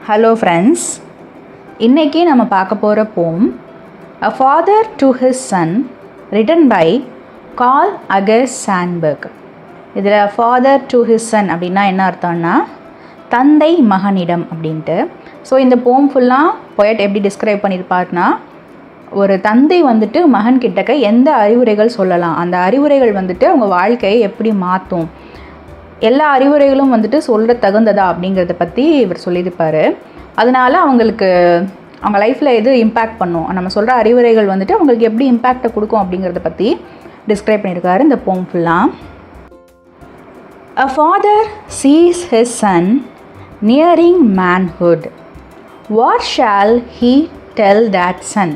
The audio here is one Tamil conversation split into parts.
ஹலோ ஃப்ரெண்ட்ஸ், இன்றைக்கி நம்ம பார்க்க போகிற poem a father to his son written by Carl August Sandburg. இதில் ஃபாதர் டு ஹிஸ் சன் அப்படின்னா என்ன அர்த்தம்னா தந்தை மகனிடம் அப்படின்ட்டு. ஸோ இந்த போம் ஃபுல்லாக பொயட் எப்படி டிஸ்கிரைப் பண்ணியிருப்பார்னா, ஒரு தந்தை வந்துட்டு மகன் கிட்டக்க எந்த அறிவுரைகள் சொல்லலாம், அந்த அறிவுரைகள் வந்துட்டு அவங்க வாழ்க்கையை எப்படி மாற்றும், எல்லா அறிவுரைகளும் வந்துட்டு சொல்ல தகுந்ததா அப்படிங்கிறத பற்றி இவர் சொல்லியிருப்பார். அதனால் அவங்க லைஃப்பில் எது இம்பேக்ட் பண்ணும், நம்ம சொல்கிற அறிவுரைகள் வந்துட்டு அவங்களுக்கு எப்படி இம்பேக்டை கொடுக்கும் அப்படிங்கிறத பற்றி டிஸ்கிரைப் பண்ணியிருக்காரு இந்த போம் ஃபுல்லாக. A father sees his son nearing manhood. What shall he tell that son?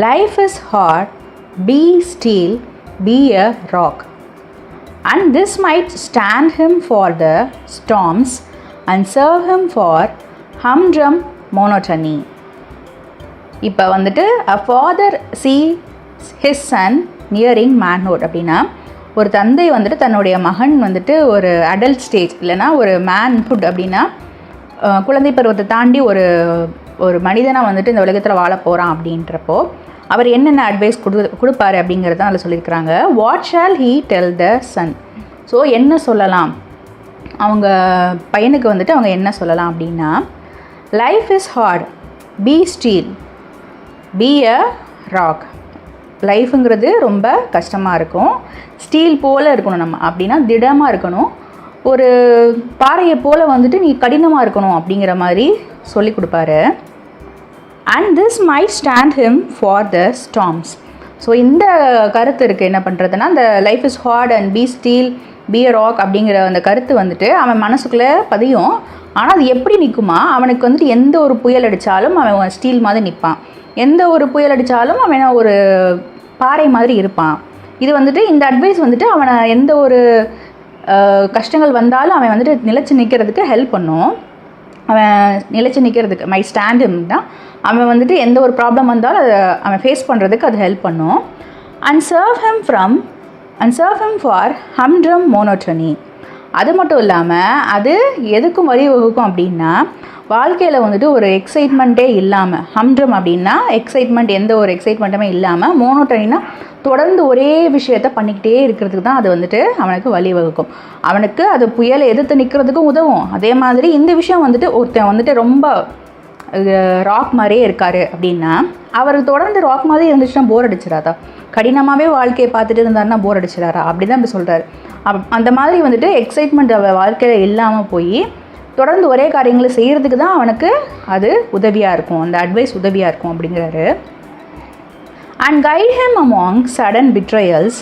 Life is hard, be still, be a rock. And this might stand him for the storms and serve him for humdrum monotony. இப்போ வந்துட்டு a father sees his son nearing manhood அப்படின்னா, ஒரு தந்தை வந்துட்டு தன்னுடைய மகன் வந்துட்டு ஒரு அடல்ட் ஸ்டேஜ் இல்லைனா ஒரு மேன்ஹுட் அப்படின்னா குழந்தை பருவத்தை தாண்டி ஒரு மனிதனாக வந்துட்டு இந்த உலகத்தில் வாழ போகிறான் அப்படின்றப்போ அவர் என்னென்ன அட்வைஸ் கொடுப்பாரு அப்படிங்கிறத அதில் சொல்லியிருக்கிறாங்க. What shall he tell the son. So என்ன சொல்லலாம், அவங்க பையனுக்கு வந்துட்டு அவங்க என்ன சொல்லலாம் அப்படின்னா, life is hard, be steel, be a rock. லைஃபுங்கிறது ரொம்ப கஷ்டமாக இருக்கும், ஸ்டீல் போல் இருக்கணும் நம்ம அப்படின்னா திடமாக இருக்கணும், ஒரு பாறையை போல் வந்துட்டு நீ கடினமாக இருக்கணும் அப்படிங்கிற மாதிரி சொல்லி கொடுப்பாரு. And this might stand him for the storms. So இந்த கருத்து இருக்குது என்ன பண்ணுறதுன்னா, இந்த life is hard and be steel be a rock அப்படிங்கிற அந்த கருத்து வந்துட்டு அவன் மனசுக்குள்ளே பதியும். ஆனால் அது எப்படி நிற்குமா, அவனுக்கு வந்துட்டு எந்த ஒரு புயல் அடித்தாலும் அவன் ஸ்டீல் மாதிரி நிற்பான், எந்த ஒரு புயல் அடித்தாலும் அவன் ஒரு பாறை மாதிரி இருப்பான். இது வந்துட்டு இந்த அட்வைஸ் வந்துட்டு அவனை எந்த ஒரு கஷ்டங்கள் வந்தாலும் அவன் வந்துட்டு நிலைச்சி நிற்கிறதுக்கு ஹெல்ப் பண்ணும். அவன் நிலைச்சி நிற்கிறதுக்கு மை ஸ்டாண்ட் தான் அவன் வந்துட்டு எந்த ஒரு ப்ராப்ளம் வந்தாலும் அதை அவன் ஃபேஸ் பண்ணுறதுக்கு அது ஹெல்ப் பண்ணும். And serve him for ஹம்ட்ரம் monotony. அது மட்டும் இல்லாமல் அது எதுக்கும் வழிவகுக்கும் அப்படின்னா, வாழ்க்கையில் வந்துட்டு ஒரு எக்ஸைட்மெண்ட்டே இல்லாமல், ஹம்ட்ரம் அப்படின்னா எக்ஸைட்மெண்ட், எந்த ஒரு எக்ஸைட்மெண்ட்டுமே இல்லாமல், மோனோட்டனினா தொடர்ந்து ஒரே விஷயத்தை பண்ணிக்கிட்டே இருக்கிறதுக்கு தான் அது வந்துட்டு அவனுக்கு வழிவகுக்கும். அவனுக்கு அது புயலை எதிர்த்து நிற்கிறதுக்கும் உதவும். அதே மாதிரி இந்த விஷயம் வந்துட்டு ஒருத்தன் வந்துட்டு ரொம்ப ராக் மாதிரியே இருக்கார் அப்படின்னா, அவருக்கு தொடர்ந்து ராக் மாதிரி இருந்துச்சுன்னா போர் அடிச்சிடாதா, கடினமாகவே வாழ்க்கையை பார்த்துட்டு இருந்தாருன்னா போர் அடிச்சிடாரா, அப்படி தான் இப்படி சொல்கிறார். அந்த மாதிரி வந்துட்டு எக்ஸைட்மெண்ட் வாழ்க்கையில் இல்லாமல் போய் தொடர்ந்து ஒரே காரியங்களை செய்கிறதுக்கு தான் அவனுக்கு அது உதவியாக இருக்கும், அந்த அட்வைஸ் உதவியாக இருக்கும் அப்படிங்கிறாரு. And guide him among sudden betrayals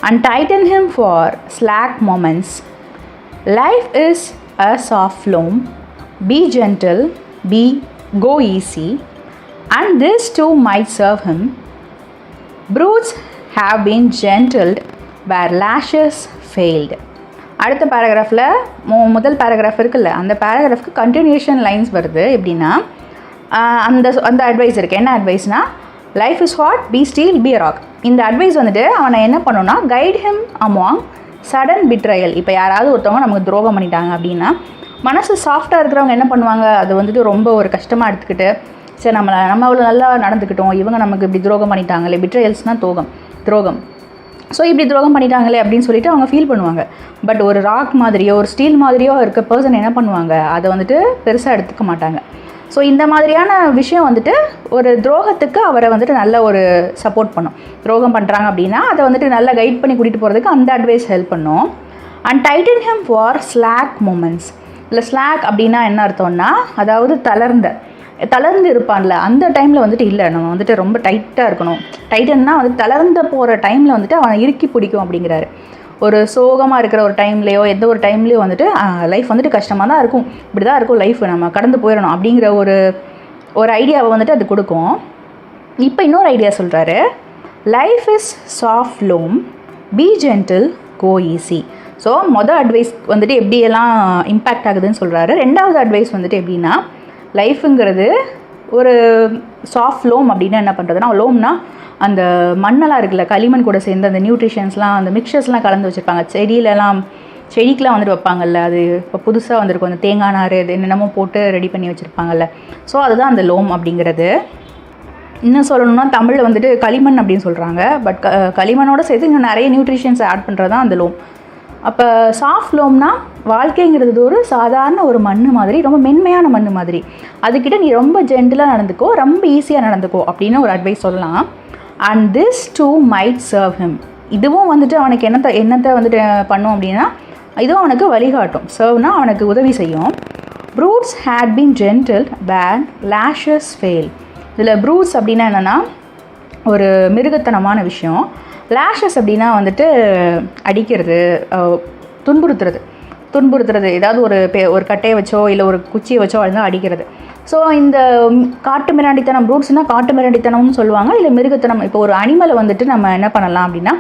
and tighten him for slack moments. Life is a soft loam, be gentle, go easy, and this too might serve him. Brutes have been gentled where lashes failed. அடுத்த பேராகிராஃபில் முதல் பேராகிராஃப் இருக்குல்ல, அந்த பேராகிராஃப்க்கு கண்டினியூஷன் லைன்ஸ் வருது. எப்படின்னா அந்த அட்வைஸ் இருக்குது. என்ன அட்வைஸ்னால், life is hard, be steel, be rock. இந்த அட்வைஸ் வந்துட்டு அவனை என்ன பண்ணுன்னா, guide him among sudden betrayal. இப்போ யாராவது ஒருத்தவங்க நமக்கு துரோகம் பண்ணிட்டாங்க அப்படின்னா, மனசு சாஃப்டாக இருக்கிறவங்க என்ன பண்ணுவாங்க, அது வந்துட்டு ரொம்ப ஒரு கஷ்டமாக எடுத்துக்கிட்டு, சரி நம்ம அவ்வளோ நல்லா நடந்துக்கிட்டோம், இவங்க நமக்கு இப்படி துரோகம் பண்ணிட்டாங்களே, betrayalsனால் துரோகம், ஸோ இப்படி துரோகம் பண்ணிட்டாங்களே அப்படின்னு சொல்லிட்டு அவங்க ஃபீல் பண்ணுவாங்க. பட் ஒரு ராக் மாதிரியோ ஒரு ஸ்டீல் மாதிரியோ இருக்க பர்சன் என்ன பண்ணுவாங்க, அதை வந்துட்டு பெருசாக எடுத்துக்க மாட்டாங்க. ஸோ இந்த மாதிரியான விஷயம் வந்துட்டு ஒரு துரோகத்துக்கு அவரை வந்துட்டு நல்ல ஒரு சப்போர்ட் பண்ணும். துரோகம் பண்ணுறாங்க அப்படின்னா அதை வந்துட்டு நல்லா கைட் பண்ணி கூட்டிகிட்டு போகிறதுக்கு அந்த அட்வைஸ் ஹெல்ப் பண்ணும். And Titan him for slack moments. இல்லை ஸ்லாக் அப்படின்னா என்ன அர்த்தம்னா, அதாவது தளர்ந்து இருப்பான்ல அந்த டைமில் வந்துட்டு இல்லை, நம்ம வந்துட்டு ரொம்ப டைட்டாக இருக்கணும். டைட்டன்னா வந்து தளர்ந்து போகிற டைமில் வந்துட்டு அவனை இறுக்கி பிடிக்கும் அப்படிங்கிறாரு. ஒரு சோகமாக இருக்கிற ஒரு டைம்லேயோ எந்த ஒரு டைம்லேயோ வந்துட்டு லைஃப் வந்துட்டு கஷ்டமாக தான் இருக்கும், இப்படி தான் இருக்கும் லைஃப், நம்ம கடந்து போயிடணும் அப்படிங்கிற ஒரு ஐடியாவை வந்துட்டு அது கொடுக்கும். இப்போ இன்னொரு ஐடியா சொல்கிறாரு, life is soft loam, be gentle, go easy. So மொதல் அட்வைஸ் வந்துட்டு எப்படியெல்லாம் இம்பேக்ட் ஆகுதுன்னு சொல்கிறாரு. ரெண்டாவது அட்வைஸ் வந்துட்டு எப்படின்னா, லைஃபுங்கிறது ஒரு சாஃப்ட் லோம் அப்படின்னா என்ன பண்ணுறதுனா, லோம்னா அந்த மண்ணெல்லாம் இருக்குல்ல, களிமண் கூட சேர்ந்து அந்த நியூட்ரிஷன்ஸ்லாம் அந்த மிக்சர்ஸ்லாம் கலந்து வச்சுருப்பாங்க, செடியிலலாம் செடிக்கெலாம் வந்துட்டு வைப்பாங்கல்ல, அது இப்போ புதுசாக வந்திருக்கும் அந்த தேங்காய் நார் இது என்னென்னமோ போட்டு ரெடி பண்ணி வச்சுருப்பாங்கல்ல. ஸோ அதுதான் அந்த லோம் அப்படிங்கிறது. இன்னும் சொல்லணும்னா தமிழில் வந்துட்டு களிமண் அப்படின்னு சொல்கிறாங்க. பட் களிமண்ணோடு சேர்த்து இன்னும் நிறைய நியூட்ரிஷன்ஸ் ஆட் பண்ணுறது தான் அந்த லோம். அப்போ சாஃப்ட் லோம்னா வாழ்க்கைங்கிறது ஒரு சாதாரண ஒரு மண் மாதிரி, ரொம்ப மென்மையான மண் மாதிரி. அதுக்கிட்ட நீ ரொம்ப ஜென்டிலாக நடந்துக்கோ, ரொம்ப ஈஸியாக நடந்துக்கோ அப்படின்னு ஒரு அட்வைஸ் சொல்லலாம். And this too might serve him. இதுவும் வந்துட்டு அவனுக்கு என்னத்தை வந்துட்டு பண்ணும் அப்படின்னா, இதுவும் அவனுக்கு வழிகாட்டும். சர்வ்னா அவனுக்கு உதவி செய்யும். Brutes had been gentle where lashes fail. இதில் ப்ரூட்ஸ் அப்படின்னா என்னென்னா ஒரு மிருகத்தனமான விஷயம். லேஷஸ் அப்படின்னா வந்துட்டு அடிக்கிறது, துன்புறுத்துறது, ஏதாவது ஒரு கட்டையை வச்சோ இல்லை ஒரு குச்சியை வச்சோ அதுதான் அடிக்கிறது. ஸோ இந்த காட்டு மிராண்டித்தனம், ப்ரூட்ஸ்னால் காட்டு மிராண்டித்தனம்னு சொல்லுவாங்க, இல்லை மிருகத்தனம். இப்போ ஒரு அனிமலை வந்துட்டு நம்ம என்ன பண்ணலாம் அப்படின்னா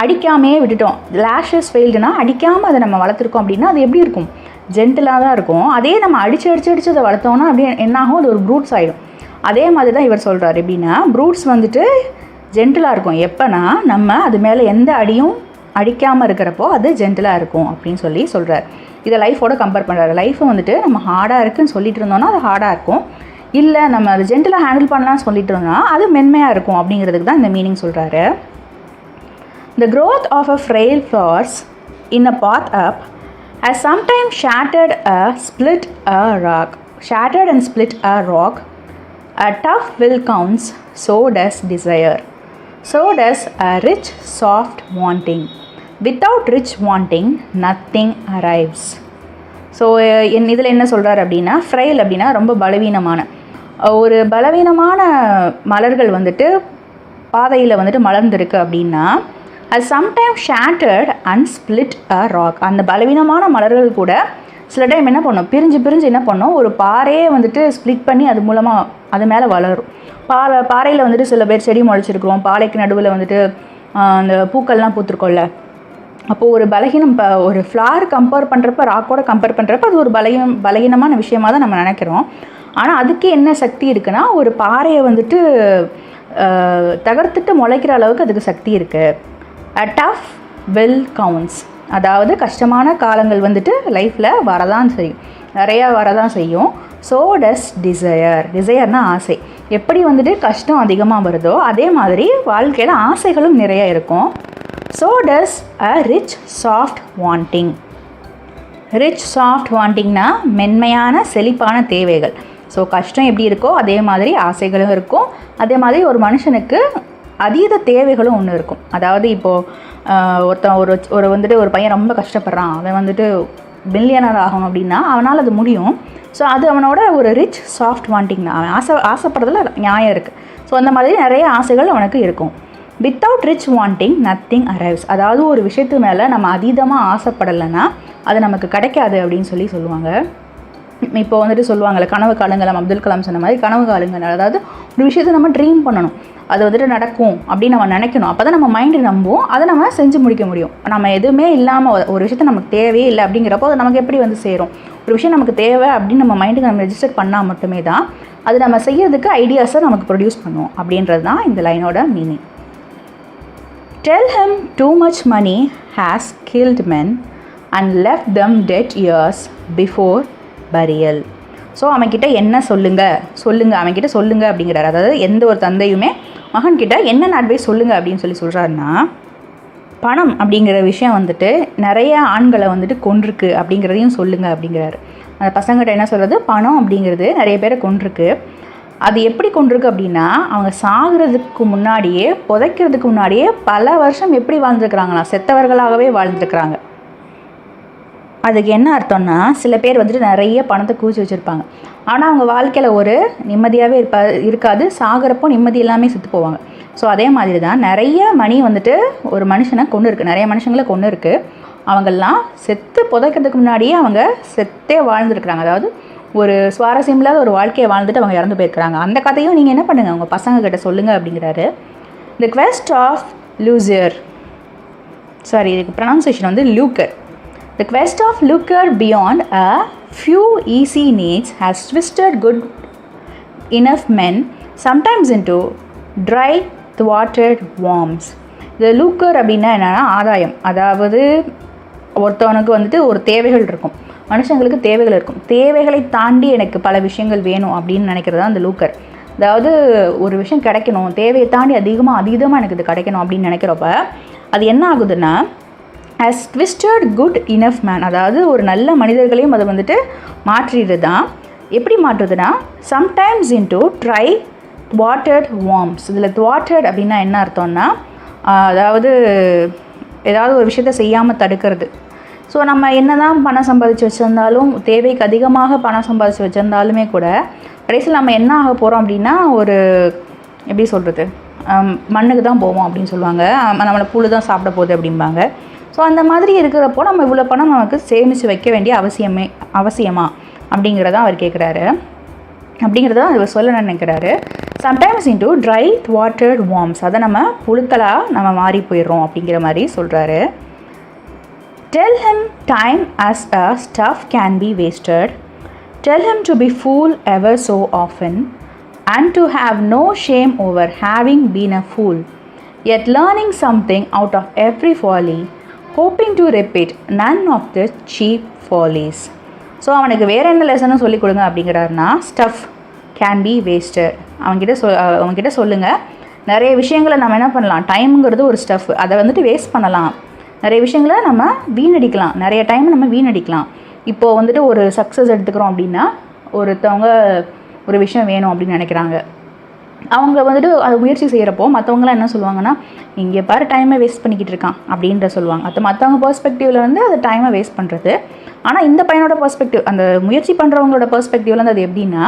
அடிக்காமையே விட்டுட்டோம். லேஷஸ் ஃபெயில்டுனா அடிக்காமல் அதை நம்ம வளர்த்துருக்கோம் அப்படின்னா அது எப்படி இருக்கும்? ஜென்டிலாக தான் இருக்கும். அதே நம்ம அடித்து அதை வளர்த்தோன்னா அப்படியே என்னாகும்? அது ஒரு ப்ரூட்ஸ் ஆகிடும். அதே மாதிரி தான் இவர் சொல்கிறார். எப்படின்னா ப்ரூட்ஸ் வந்துட்டு ஜென்டிலாக இருக்கும் எப்போனா நம்ம அது மேலே எந்த அடியும் அடிக்காமல் இருக்கிறப்போ அது ஜென்டிலாக இருக்கும் அப்படின்னு சொல்கிறார். இதை லைஃபோட கம்பேர் பண்ணுறாரு. லைஃப்பை வந்துட்டு நம்ம ஹார்டாக இருக்குதுன்னு சொல்லிட்டு இருந்தோம்னா அது ஹார்டாக இருக்கும், இல்லை நம்ம அது ஜென்டிலாக ஹேண்டில் பண்ணலாம்னு சொல்லிட்டு இருந்தோம்னா அது மென்மையாக இருக்கும் அப்படிங்கிறதுக்கு தான் இந்த மீனிங் சொல்கிறாரு. The growth of a frail flowers in a pot up has sometimes shattered and split a rock. A tough will counts, so does desire. So does a rich, soft wanting. Without rich wanting, nothing arrives. So இதில் என்ன சொல்கிறார் அப்படின்னா, ஃப்ரைல் அப்படின்னா ரொம்ப பலவீனமான மலர்கள் வந்துட்டு பாதையில் வந்துட்டு மலர்ந்துருக்கு அப்படின்னா, அது sometime shattered and split a rock. அந்த பலவீனமான மலர்கள் கூட சில டைம் என்ன பண்ணும், பிரிஞ்சு என்ன பண்ணும், ஒரு பாறையே வந்துட்டு ஸ்ப்ளிட் பண்ணி அது மூலமாக அது மேலே வளரும். பாறையில் வந்துட்டு சில பேர் செடி முளைச்சிருக்கிறோம், பாறைக்கு நடுவில் வந்துட்டு அந்த பூக்கள்லாம் பூத்துருக்கோம்ல. அப்போது ஒரு ஒரு ஃப்ளார் கம்பேர் பண்ணுறப்ப, ராக்கோட கம்பேர் பண்ணுறப்ப அது ஒரு பலகீனமான விஷயமாக தான் நம்ம நினைக்கிறோம். ஆனால் அதுக்கு என்ன சக்தி இருக்குன்னா, ஒரு பாறையை வந்துட்டு தகர்த்துட்டு முளைக்கிற அளவுக்கு அதுக்கு சக்தி இருக்குது. அ டஃப் வில் கவுண்ட்ஸ். அதாவது கஷ்டமான காலங்கள் வந்துட்டு லைஃப்பில் நிறையா வரதான் செய்யும். ஸோ டஸ் டிசையர்னா ஆசை. எப்படி வந்துட்டு கஷ்டம் அதிகமாக வருதோ அதே மாதிரி வாழ்க்கையில் ஆசைகளும் நிறைய இருக்கும். So does a rich soft wanting. Rich soft வாண்டிங்னா மென்மையான செழிப்பான தேவைகள். ஸோ கஷ்டம் எப்படி இருக்கோ அதே மாதிரி ஆசைகளும் இருக்கும். அதே மாதிரி ஒரு மனுஷனுக்கு அதீத தேவைகளும் ஒன்று இருக்கும். அதாவது இப்போது ஒரு பையன் ரொம்ப கஷ்டப்படுறான், அவன் வந்துட்டு பில்லியனர் ஆகணும் அப்படின்னா அவனால் அது முடியும். ஸோ அது அவனோட ஒரு ரிச் சாஃப்ட் வாண்டிங்னா அவன் ஆசைப்படுறதுல நியாயம் இருக்குது. ஸோ அந்த மாதிரி நிறைய ஆசைகள் அவனுக்கு இருக்கும். Without rich wanting nothing arrives. அதாவது ஒரு விஷயத்து மேலே நம்ம அதீதமாக ஆசைப்படலைன்னா அது நமக்கு கிடைக்காது அப்படின்னு சொல்லுவாங்க. இப்போ வந்துட்டு சொல்லுவாங்கள்ல, கனவு காலங்கள். அப்துல் கலாம் சொன்ன மாதிரி கனவு காலங்கள். அதாவது ஒரு விஷயத்தை நம்ம ட்ரீம் பண்ணணும், அது வந்துட்டு நடக்கும் அப்படின்னு நம்ம நினைக்கணும். அப்போ தான் நம்ம மைண்டு நம்பும், அதை நம்ம செஞ்சு முடிக்க முடியும். நம்ம எதுவுமே இல்லாமல் ஒரு விஷயத்தை நமக்கு தேவையே இல்லை அப்படிங்கிறப்போ அது நமக்கு எப்படி வந்து சேரும்? ஒரு விஷயம் நமக்கு தேவை அப்படின்னு நம்ம மைண்டுக்கு நம்ம ரெஜிஸ்டர் பண்ணால் மட்டுமே தான் அது நம்ம செய்யறதுக்கு ஐடியாஸை நமக்கு ப்ரொடியூஸ் பண்ணுவோம் அப்படின்றது தான் இந்த லைனோட meaning. Tell him too much money has killed men and left them dead years before burial. So அவன்கிட்ட என்ன அவன்கிட்ட சொல்லுங்கள் அப்படிங்கிறார். அதாவது எந்த ஒரு தந்தையுமே மகன்கிட்ட என்னென்ன அட்வைஸ் சொல்லுங்கள் அப்படின்னு சொல்கிறாருன்னா, பணம் அப்படிங்கிற விஷயம் வந்துட்டு நிறைய ஆண்களை வந்துட்டு கொன்றிருக்கு அப்படிங்கிறதையும் சொல்லுங்கள் அப்படிங்கிறாரு. அந்த பசங்கிட்ட என்ன சொல்கிறது, பணம் அப்படிங்கிறது நிறைய பேரை கொன்றிருக்கு. அது எப்படி கொண்டிருக்கு அப்படின்னா, அவங்க சாகிறதுக்கு முன்னாடியே, புதைக்கிறதுக்கு முன்னாடியே பல வருஷம் எப்படி வாழ்ந்துருக்குறாங்களாம், செத்தவர்களாகவே வாழ்ந்துருக்குறாங்க. அதுக்கு என்ன அர்த்தம்னா, சில பேர் வந்துட்டு நிறைய பணத்தை குவிச்சு வச்சுருப்பாங்க, ஆனால் அவங்க வாழ்க்கையில் ஒரு நிம்மதியாகவே இருக்காது. சாகிறப்போ நிம்மதி எல்லாமே செத்து போவாங்க. ஸோ அதே மாதிரி தான் நிறைய மணி வந்துட்டு ஒரு மனுஷனை கொண்டு இருக்குது, நிறைய மனுஷங்களை கொண்டு இருக்குது. அவங்கெல்லாம் செத்து புதைக்கிறதுக்கு முன்னாடியே அவங்க செத்தே வாழ்ந்துருக்குறாங்க. அதாவது ஒரு சுவாரஸ்யம் இல்லாத ஒரு வாழ்க்கையை வாழ்ந்துட்டு அவங்க இறந்து போயிருக்கிறாங்க. அந்த கதையும் நீங்கள் என்ன பண்ணுங்கள், உங்கள் பசங்கக்கிட்ட சொல்லுங்கள் அப்படிங்கிறாரு. தி குவெஸ்ட் ஆஃப் லூசியர், இதுக்கு ப்ரொனவுன்சியேஷன் வந்து Looker. The quest of lucre beyond a few easy needs has twisted good enough men sometimes into dry, thwarted worms. The lucre அப்படின்னா என்னென்னா ஆதாயம். அதாவது ஒருத்தவனுக்கு வந்துட்டு ஒரு தேவைகள் இருக்கும், மனுஷங்களுக்கு தேவைகள் இருக்கும். தேவைகளை தாண்டி எனக்கு பல விஷயங்கள் வேணும் அப்படின்னு நினைக்கிறது தான் அந்த லூக்கர். அதாவது ஒரு விஷயம் கிடைக்கணும், தேவையை தாண்டி அதீதமாக எனக்கு இது கிடைக்கணும் அப்படின்னு நினைக்கிறப்ப அது என்ன ஆகுதுன்னா, as twisted good enough man, அதாவது ஒரு நல்ல மனிதர்களையும் அது வந்துட்டு மாற்றிடுது தான். எப்படி மாற்றுதுன்னா, sometimes into dry thwarted worms. இதில் thwarted அப்படின்னா என்ன அர்த்தம்னா, அதாவது ஏதாவது ஒரு விஷயத்தை செய்யாமல் தடுக்கிறது. ஸோ நம்ம என்ன தான் பணம் சம்பாதிச்சு வச்சுருந்தாலும், தேவைக்கு அதிகமாக பணம் சம்பாதிச்சு வச்சுருந்தாலுமே கூட கடைசியில் நம்ம என்ன ஆக போகிறோம் அப்படின்னா, ஒரு எப்படி சொல்கிறது, மண்ணுக்கு தான் போவோம் அப்படின்னு சொல்லுவாங்க. நம்மளை புழு தான் சாப்பிட போகுது அப்படிம்பாங்க. ஸோ அந்த மாதிரி இருக்கிறப்போ நம்ம இவ்வளோ பணம் நமக்கு சேமித்து வைக்க வேண்டிய அவசியமா அப்படிங்கிறதான் அவர் கேட்குறாரு, அப்படிங்கிறதான் அவர் சொல்ல நினைக்கிறாரு. Sometimes into dry thwarted worms, அதை நம்ம புழுக்களாக நம்ம மாறி போயிடுறோம் அப்படிங்கிற மாதிரி சொல்கிறாரு. Tell him time as a stuff can be wasted. Tell him to be fool ever so often, and to have no shame over having been a fool, yet learning something out of every folly, hoping to repeat none of the cheap follies. So அவனுக்கு வேறு என்ன லெசனும் சொல்லிக் கொடுங்க அப்படிங்கிறாருன்னா, ஸ்டஃப் கேன் பி வேஸ்டட். அவங்ககிட்ட சொல்லுங்கள், நிறைய விஷயங்களை நம்ம என்ன பண்ணலாம், டைமுங்கிறது ஒரு ஸ்டஃப், அதை வந்துட்டு வேஸ்ட் பண்ணலாம், நிறைய விஷயங்களை நம்ம வீணடிக்கலாம், நிறைய டைம் நம்ம வீணடிக்கலாம். இப்போது வந்துட்டு ஒரு சக்ஸஸ் எடுத்துக்கிறோம் அப்படின்னா, ஒருத்தவங்க ஒரு விஷயம் வேணும் அப்படின்னு நினைக்கிறாங்க, அவங்க வந்துட்டு அதை முயற்சி செய்கிறப்போ மற்றவங்களாம் என்ன சொல்லுவாங்கன்னா, இங்கே பாரு டைமை வேஸ்ட் பண்ணிக்கிட்டு இருக்கான் அப்படின்ற சொல்லுவாங்க. அது மற்றவங்க பெர்ஸ்பெக்டிவில் வந்து அது டைமை வேஸ்ட் பண்ணுறது. ஆனால் இந்த பையனோட பெர்ஸ்பெக்டிவ், அந்த முயற்சி பண்ணுறவங்களோட பெர்ஸ்பெக்டிவில் வந்து அது எப்படின்னா,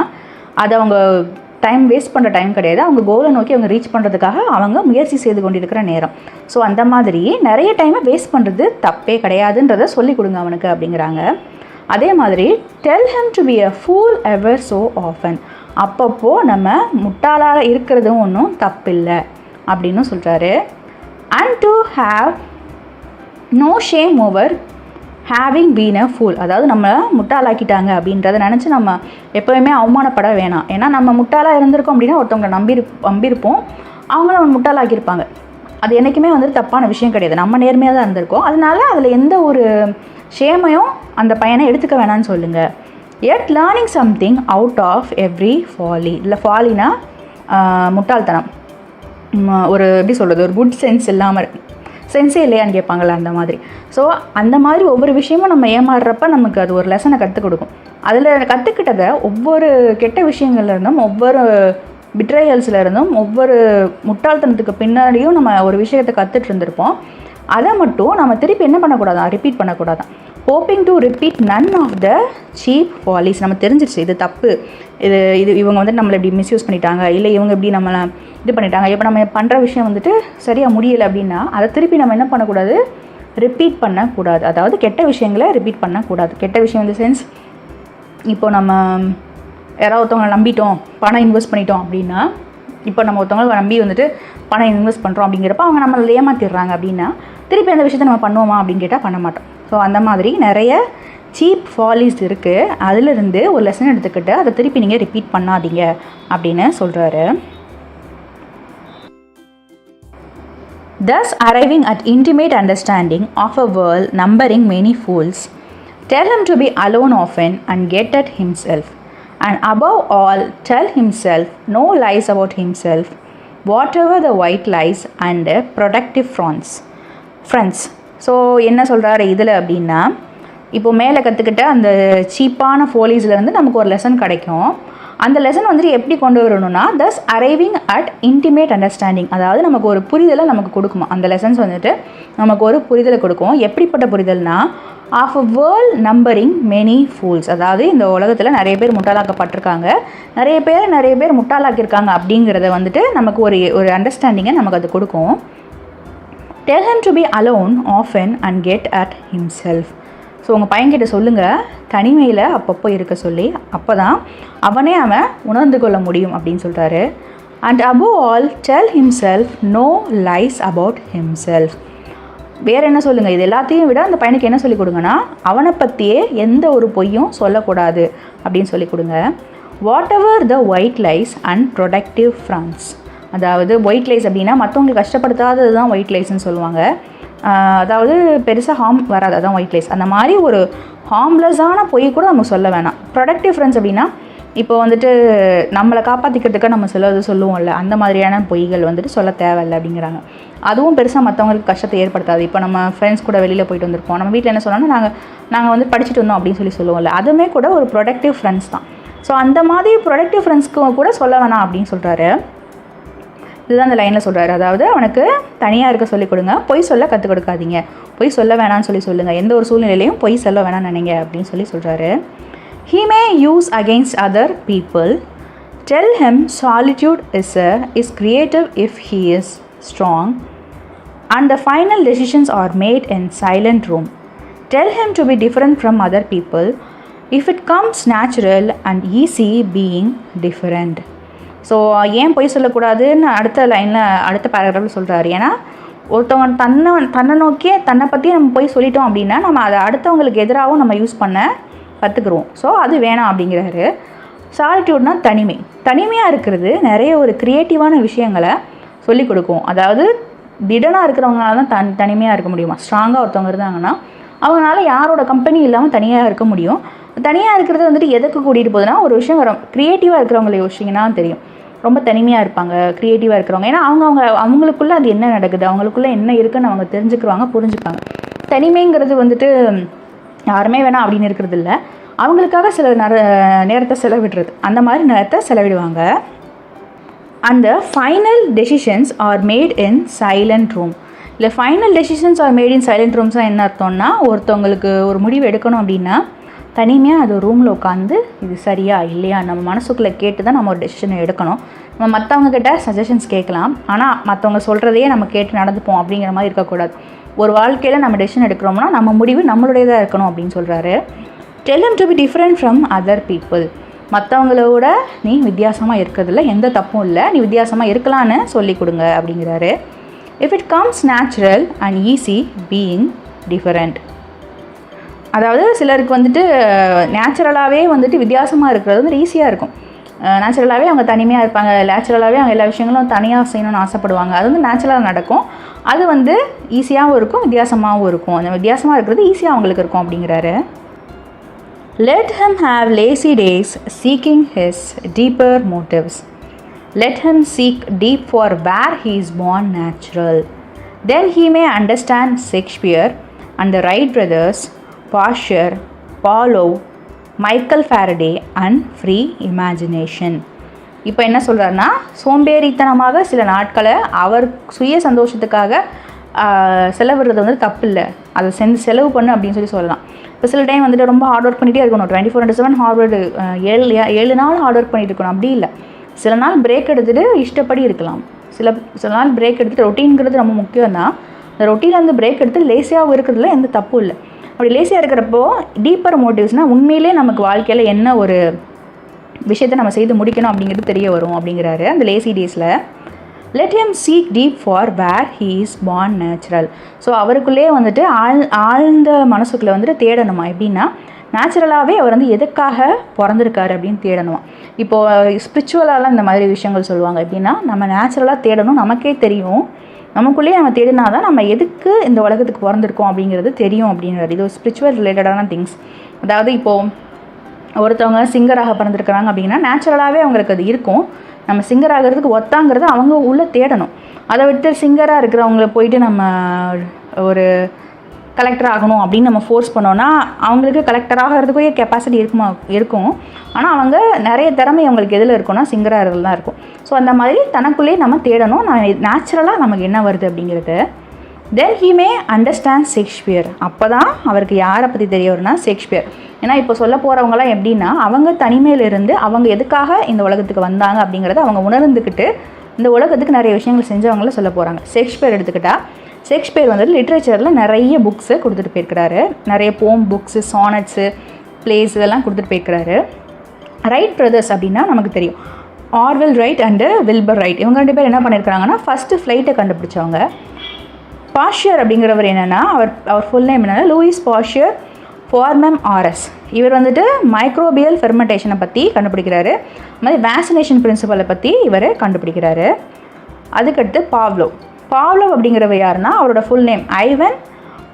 அது அவங்க டைம் வேஸ்ட் பண்ணுற டைம் கிடையாது, அவங்க கோலை நோக்கி அவங்க ரீச் பண்ணுறதுக்காக அவங்க முயற்சி செய்து கொண்டிருக்கிற நேரம். ஸோ அந்த மாதிரி நிறைய டைமை வேஸ்ட் பண்ணுறது தப்பே கிடையாதுன்றதை சொல்லிக் கொடுங்க அவனுக்கு அப்படிங்கிறாங்க. அதே மாதிரி tell him to be a fool ever so often, அப்பப்போ நம்ம முட்டாளாக இருக்கிறதும் ஒன்றும் தப்பில்லை அப்படின்னு சொல்கிறாரு. And to have no shame over having been a fool, அதாவது நம்மளை முட்டாளாக்கிட்டாங்க அப்படின்றத நினச்சி நம்ம எப்போயுமே அவமானப்பட வேணாம். ஏன்னா நம்ம முட்டாளாக இருந்திருக்கோம் அப்படின்னா ஒருத்தவங்களை நம்பியிருப்போம், அவங்கள நம்ம முட்டாளாக்கியிருப்பாங்க. அது என்றைக்குமே வந்துட்டு தப்பான விஷயம் கிடையாது, நம்ம நேர்மையாக தான் இருந்திருக்கோம். அதனால அதில் எந்த ஒரு ஷேமையும் அந்த பையனை எடுத்துக்க வேணான்னு சொல்லுங்கள். Yet learning something out of every folly, இல்லை ஃபாலினா முட்டாள்தனம், ஒரு எப்படி சொல்கிறது, ஒரு குட் சென்ஸ் இல்லாமல் சென்ஸே இல்லையான்னு கேட்பாங்களே அந்த மாதிரி. ஸோ அந்த மாதிரி ஒவ்வொரு விஷயமும் நம்ம ஏமாறுறப்ப நமக்கு அது ஒரு லெசனை கற்றுக் கொடுக்கும். அதில் கற்றுக்கிட்டதை ஒவ்வொரு கெட்ட விஷயங்கள்லேருந்தும், ஒவ்வொரு பிட்ரையல்ஸ்லேருந்தும், ஒவ்வொரு முட்டாள்தனத்துக்கு பின்னாடியும் நம்ம ஒரு விஷயத்தை கற்றுட்டு இருந்திருப்போம். அதை மட்டும் நம்ம திருப்பி என்ன பண்ணக்கூடாதான், ரிப்பீட் பண்ணக்கூடாதான். Hoping to repeat none of the cheap follies, நம்ம தெரிஞ்சிருச்சு இது தப்பு, இது இவங்க வந்துட்டு நம்மளை இப்படி மிஸ்யூஸ் பண்ணிட்டாங்க, இல்லை இவங்க இப்படி நம்மளை இது பண்ணிட்டாங்க, இப்போ நம்ம பண்ணுற விஷயம் வந்துட்டு சரியாக முடியலை அப்படின்னா அதை திருப்பி நம்ம என்ன பண்ணக்கூடாது, ரிப்பீட் பண்ணக்கூடாது. அதாவது கெட்ட விஷயங்களை ரிப்பீட் பண்ணக்கூடாது. கெட்ட விஷயம் இந்த சென்ஸ், இப்போ நம்ம யாராவது ஒருத்தவங்களை நம்பிட்டோம், பணம் இன்வெஸ்ட் பண்ணிட்டோம் அப்படின்னா, இப்போ நம்ம ஒருத்தவங்களை நம்பி வந்துட்டு பணம் இன்வெஸ்ட் பண்ணுறோம் அப்படிங்கிறப்ப அவங்க நம்மளை ஏமாற்றிடுறாங்க அப்படின்னா திருப்பி அந்த விஷயத்தை நம்ம பண்ணுவோமா அப்படின்னு கேட்டால் பண்ண மாட்டோம். ஸோ அந்த மாதிரி நிறைய சீப் ஃபாலிஸ் இருக்குது, அதிலிருந்து ஒரு லெசன் எடுத்துக்கிட்டு அதை திருப்பி நீங்கள் ரிப்பீட் பண்ணாதீங்க அப்படின்னு சொல்கிறாரு. Thus arriving at intimate understanding of a world numbering many fools, tell him to be alone often and get at himself, and above all tell himself no lies about himself, whatever the white lies and productive friends. So என்ன சொல்கிறாரு இதில் அப்படின்னா, இப்போ மேலே கற்றுக்கிட்ட அந்த சீப்பான ஃபோலிஸ்லேருந்து நமக்கு ஒரு லெசன் கிடைக்கும். அந்த லெசன் வந்துட்டு எப்படி கொண்டு வரணும்னா, தஸ் அரைவிங் அட் இன்டிமேட் அண்டர்ஸ்டாண்டிங், அதாவது நமக்கு ஒரு புரிதலை நமக்கு கொடுக்குமா. அந்த லெசன்ஸ் வந்துட்டு நமக்கு ஒரு புரிதலை கொடுக்கும். எப்படிப்பட்ட புரிதல்னா, of a world numbering many fools, அதாவது இந்த உலகத்தில் நிறைய பேர் முட்டாளாக்கப்பட்டிருக்காங்க, நிறைய பேர் முட்டாளாக்கியிருக்காங்க அப்படிங்கிறத வந்துட்டு நமக்கு ஒரு அண்டர்ஸ்டாண்டிங்கை நமக்கு அது கொடுக்கும். Tell him to be alone often and get at himself. So உங்கள் பையன்கிட்ட சொல்லுங்கள், தனிமையில் அப்பப்போ இருக்க சொல்லி, அப்போ தான் அவன் உணர்ந்து கொள்ள முடியும் அப்படின்னு சொல்கிறாரு. And above all tell himself no lies about himself. வேறு என்ன சொல்லுங்கள், இது எல்லாத்தையும் விட அந்த பையனுக்கு என்ன சொல்லிக் கொடுங்கன்னா, அவனை பற்றியே எந்த ஒரு பொய்யும் சொல்லக்கூடாது அப்படின்னு சொல்லிக் கொடுங்க. What ever the white lies and productive friends, அதாவது ஒயிட் லைஸ் அப்படின்னா மற்றவங்களுக்கு கஷ்டப்படுத்தாதது தான் ஒயிட் லைஸ்ன்னு சொல்லுவாங்க. அதாவது பெருசாக ஹார்ம் வராது, அதான் ஒயிட் லைஸ். அந்த மாதிரி ஒரு ஹார்ம்லெஸ்ஸான பொய் கூட நம்ம சொல்ல வேணாம். ப்ரொடக்டிவ் ஃப்ரெண்ட்ஸ் அப்படின்னா இப்போ வந்துட்டு நம்மளை காப்பாற்றிக்கிறதுக்காக நம்ம சொல்லுவோம்ல, அந்த மாதிரியான பொய்கள் வந்துட்டு சொல்ல தேவையில்லை அப்படிங்கிறாங்க. அதுவும் பெருசாக மற்றவங்களுக்கு கஷ்டத்தை ஏற்படுத்தாது. இப்போ நம்ம ஃப்ரெண்ட்ஸ் கூட வெளியில் போயிட்டு வந்திருப்போம், நம்ம வீட்டில் என்ன சொன்னோன்னா நாங்கள் வந்து படிச்சுட்டு வந்தோம் அப்படின்னு சொல்லுவோம்ல, அதுவுமே கூட ஒரு ப்ரொடக்டிவ் ஃப்ரெண்ட்ஸ் தான். ஸோ அந்த மாதிரி ப்ரொடக்டிவ் ஃப்ரெண்ட்ஸ்க்கு கூட சொல்ல வேணாம் அப்படின்னு சொல்கிறாரு. இதுதான் அந்த லைனில் சொல்கிறாரு. அதாவது அவனுக்கு தனியாக இருக்க சொல்லிக் கொடுங்க, பொய் சொல்ல கற்றுக் கொடுக்காதீங்க, பொய் சொல்ல வேணான்னு சொல்லுங்கள், எந்த ஒரு சூழ்நிலையிலையும் பொய் சொல்ல வேணாம்னு நினைங்க அப்படின்னு சொல்கிறாரு. He may use against other people. Tell him solitude is creative if he is strong, and the final decisions are made in silent room. Tell him to be different from other people if it comes natural and easy being different. So ஏன் பொய் சொல்லக்கூடாதுன்னு அடுத்த லைனில் அடுத்த பேராகிராஃபில் சொல்கிறாரு. ஏன்னா ஒருத்தவங்க தன்னை நோக்கியே தன்னை பற்றி நம்ம பொய் சொல்லிட்டோம் அப்படின்னா நம்ம அதை அடுத்தவங்களுக்கு எதிராகவும் நம்ம யூஸ் பண்ண கற்றுக்குருவோம். ஸோ அது வேணாம் அப்படிங்கிறாரு. சாலிட்யூட்னா தனிமையாக இருக்கிறது நிறைய ஒரு க்ரியேட்டிவான விஷயங்களை சொல்லிக் கொடுக்கும். அதாவது திடனாக இருக்கிறவங்களால தான் தனிமையாக இருக்க முடியுமா? ஸ்ட்ராங்காக ஒருத்தவங்க இருந்தாங்கன்னா அவங்களால யாரோட கம்பெனி இல்லாமல் தனியாக இருக்க முடியும். தனியாக இருக்கிறது வந்துட்டு எதுக்கு கூட்டிகிட்டு போகுதுன்னா ஒரு விஷயம் க்ரியேட்டிவாக இருக்கிறவங்கள யோசிச்சிங்கன்னா தெரியும், ரொம்ப தனிமையாக இருப்பாங்க க்ரியேட்டிவாக இருக்கிறவங்க. ஏன்னா அவங்களுக்குள்ளே அது என்ன நடக்குது, அவங்களுக்குள்ளே என்ன இருக்குன்னு அவங்க தெரிஞ்சுக்குவாங்க, புரிஞ்சுப்பாங்க. தனிமைங்கிறது வந்துட்டு யாருமே வேணாம் அப்படின்னு இருக்கிறது இல்லை, அவங்களுக்காக சில நேரத்தை செலவிடுறது, அந்த மாதிரி நேரத்தை செலவிடுவாங்க. அந்த final decisions are made in silent room. இல்லை final decisions are made in silent ரூம்ஸ்னால் என்ன அர்த்தம்னா, ஒருத்தவங்களுக்கு ஒரு முடிவு எடுக்கணும் அப்படின்னா தனிமையாக அது ரூமில் உட்காந்து இது சரியா இல்லையா நம்ம மனசுக்குள்ளே கேட்டு தான் நம்ம ஒரு டெசிஷனை எடுக்கணும். நம்ம மற்றவங்க கிட்ட சஜஷன்ஸ் கேட்கலாம், ஆனால் மற்றவங்க சொல்கிறதையே நம்ம கேட்டு நடந்துப்போம் அப்படிங்கிற மாதிரி இருக்கக்கூடாது. ஒரு வாழ்க்கையில் நம்ம டெசிஷன் எடுக்கிறோம்னா நம்ம முடிவு நம்மளுடையதாக இருக்கணும் அப்படின்னு சொல்கிறாரு. Tell him to be different from other people. மற்றவங்களோட நீ வித்தியாசமாக இருக்கிறதுல எந்த தப்பும் இல்லை, நீ வித்தியாசமாக இருக்கலான்னு சொல்லி கொடுங்க அப்படிங்கிறாரு. If it comes natural and easy being different. அதாவது சிலருக்கு வந்துட்டு நேச்சுரலாகவே வந்துட்டு வித்தியாசமாக இருக்கிறது வந்து ஈஸியாக இருக்கும். நேச்சுரலாகவே அவங்க தனிமையாக இருப்பாங்க, நேச்சுரலாகவே அவங்க எல்லா விஷயங்களும் தனியாக செய்யணும்னு ஆசைப்படுவாங்க. அது வந்து நேச்சுரலாக நடக்கும், அது வந்து ஈஸியாகவும் இருக்கும், வித்தியாசமாகவும் இருக்கும். அந்த வித்தியாசமாக இருக்கிறது ஈஸியாக அவங்களுக்கு இருக்கும் அப்படிங்கிறாரு. Let him have lazy days seeking his deeper motives. Let him seek deep for where he is born natural. Then he may understand Shakespeare and the Wright brothers, Pasteur, Paulo, Michael Faraday and free imagination. இப்போ என்ன சொல்கிறாருன்னா, சோம்பேறித்தனமாக சில நாட்களை அவர் சுய சந்தோஷத்துக்காக செலவிடுறது வந்து தப்பு இல்லை, அதை செலவு பண்ணு அப்படின்னு சொல்லலாம். இப்போ சில டைம் வந்துட்டு ரொம்ப ஹார்ட் ஒர்க் பண்ணிகிட்டே இருக்கணும், 24/7 ஹார்ட் ஒர்க், 7 நாள் ஹார்ட் ஒர்க் பண்ணிட்டு இருக்கணும் அப்படி இல்லை. சில நாள் பிரேக் எடுத்துகிட்டு இஷ்டப்படி இருக்கலாம், சில நாள் பிரேக் எடுத்துகிட்டு ரொட்டீன்கிறது ரொம்ப முக்கியம் தான். அந்த ரொட்டீனில் வந்து பிரேக் எடுத்து லேசியாகவும் இருக்கிறதுல எந்த தப்பும் இல்லை. அப்படி லேசியாக இருக்கிறப்போ டீப்பர் மோட்டிவ்ஸ்னால் உண்மையிலே நமக்கு வாழ்க்கையில் என்ன ஒரு விஷயத்தை நம்ம செய்து முடிக்கணும் அப்படிங்கிறது தெரிய வரும் அப்படிங்கிறாரு அந்த லேசி டேஸில். Let him seek deep for where he is born natural. So அவருக்குள்ளே வந்துட்டு ஆழ்ந்த மனசுக்குள்ளே வந்துட்டு தேடணுமா, எப்படின்னா நேச்சுரலாகவே அவர் வந்து எதுக்காக பிறந்திருக்காரு அப்படின்னு தேடணுமா. இப்போது ஸ்பிரிச்சுவலாலாம் இந்த மாதிரி விஷயங்கள் சொல்லுவாங்க. எப்படின்னா நம்ம நேச்சுரலாக தேடணும், நமக்கே தெரியும், நமக்குள்ளேயே நம்ம தேடினா தான் நம்ம எதுக்கு இந்த உலகத்துக்கு பிறந்திருக்கோம் அப்படிங்கிறது தெரியும் அப்படிங்கிறது. இது ஒரு ஸ்பிரிச்சுவல் ரிலேட்டடான திங்ஸ். அதாவது இப்போது ஒருத்தவங்க சிங்கராக பிறந்திருக்கிறாங்க அப்படின்னா நேச்சுரலாகவே அவங்களுக்கு அது இருக்கும், நம்ம சிங்கர் ஆகிறதுக்கு ஒத்தாங்கிறது அவங்க உள்ளே தேடணும். அதை விட்டு சிங்கராக இருக்கிறவங்கள போயிட்டு நம்ம ஒரு கலெக்டர் ஆகணும் அப்படின்னு நம்ம ஃபோர்ஸ் பண்ணோன்னா அவங்களுக்கு கலெக்டர் ஆகிறதுக்குரிய கெப்பாசிட்டி இருக்கும். ஆனால் அவங்க நிறைய திறமை அவங்களுக்கு எதில் இருக்கும்னா சிங்கராக இருக்கிறது தான் இருக்கும். ஸோ அந்த மாதிரி தனக்குள்ளேயே நம்ம தேடணும், நான் நேச்சுரலாக நமக்கு என்ன வருது அப்படிங்கிறது. தென் ஹீ மே அண்டர்ஸ்டாண்ட் ஷேக்ஸ்பியர். அப்போ தான் அவருக்கு யாரை பற்றி தெரிய வரும்னா ஷேக்ஸ்பியர். ஏன்னா இப்போ சொல்ல போகிறவங்களாம் எப்படின்னா அவங்க தனிமையிலிருந்து அவங்க எதுக்காக இந்த உலகத்துக்கு வந்தாங்க அப்படிங்கிறத அவங்க உணர்ந்துக்கிட்டு இந்த உலகத்துக்கு நிறைய விஷயங்கள் செஞ்சவங்கள சொல்ல போகிறாங்க. ஷேக்ஸ்பியர் எடுத்துக்கிட்டால் ஷேக்ஸ்பியர் வந்துட்டு லிட்ரேச்சரில் நிறைய புக்ஸு கொடுத்துட்டு போயிருக்கிறாரு, நிறைய போம் புக்ஸு, சானட்ஸு, பிளேஸ் இதெல்லாம் கொடுத்துட்டு போயிருக்கிறாரு. ரைட் பிரதர்ஸ் அப்படின்னா நமக்கு தெரியும், Orwell right and Wilbur right. இவங்க 2 பேர் என்ன பண்ணியிருக்கிறாங்கன்னா ஃபஸ்ட்டு ஃப்ளைட்டை கண்டுபிடிச்சவங்க. பாஷியர் அப்படிங்கிறவர் என்னென்னா அவர் ஃபுல் நேம் என்னென்னா லூயிஸ் பாஷியர் ஃபார்மம் ஆர்எஸ். இவர் வந்துட்டு மைக்ரோபியல் ஃபெர்மெண்டேஷனை பற்றி கண்டுபிடிக்கிறாரு, அது மாதிரி வேக்சினேஷன் பிரின்சிபலை பற்றி இவர் கண்டுபிடிக்கிறாரு. அதுக்கடுத்து பாவ்லோ. பாவ்லோவ் அப்படிங்கிறவர் யாருன்னா, அவரோட full name Ivan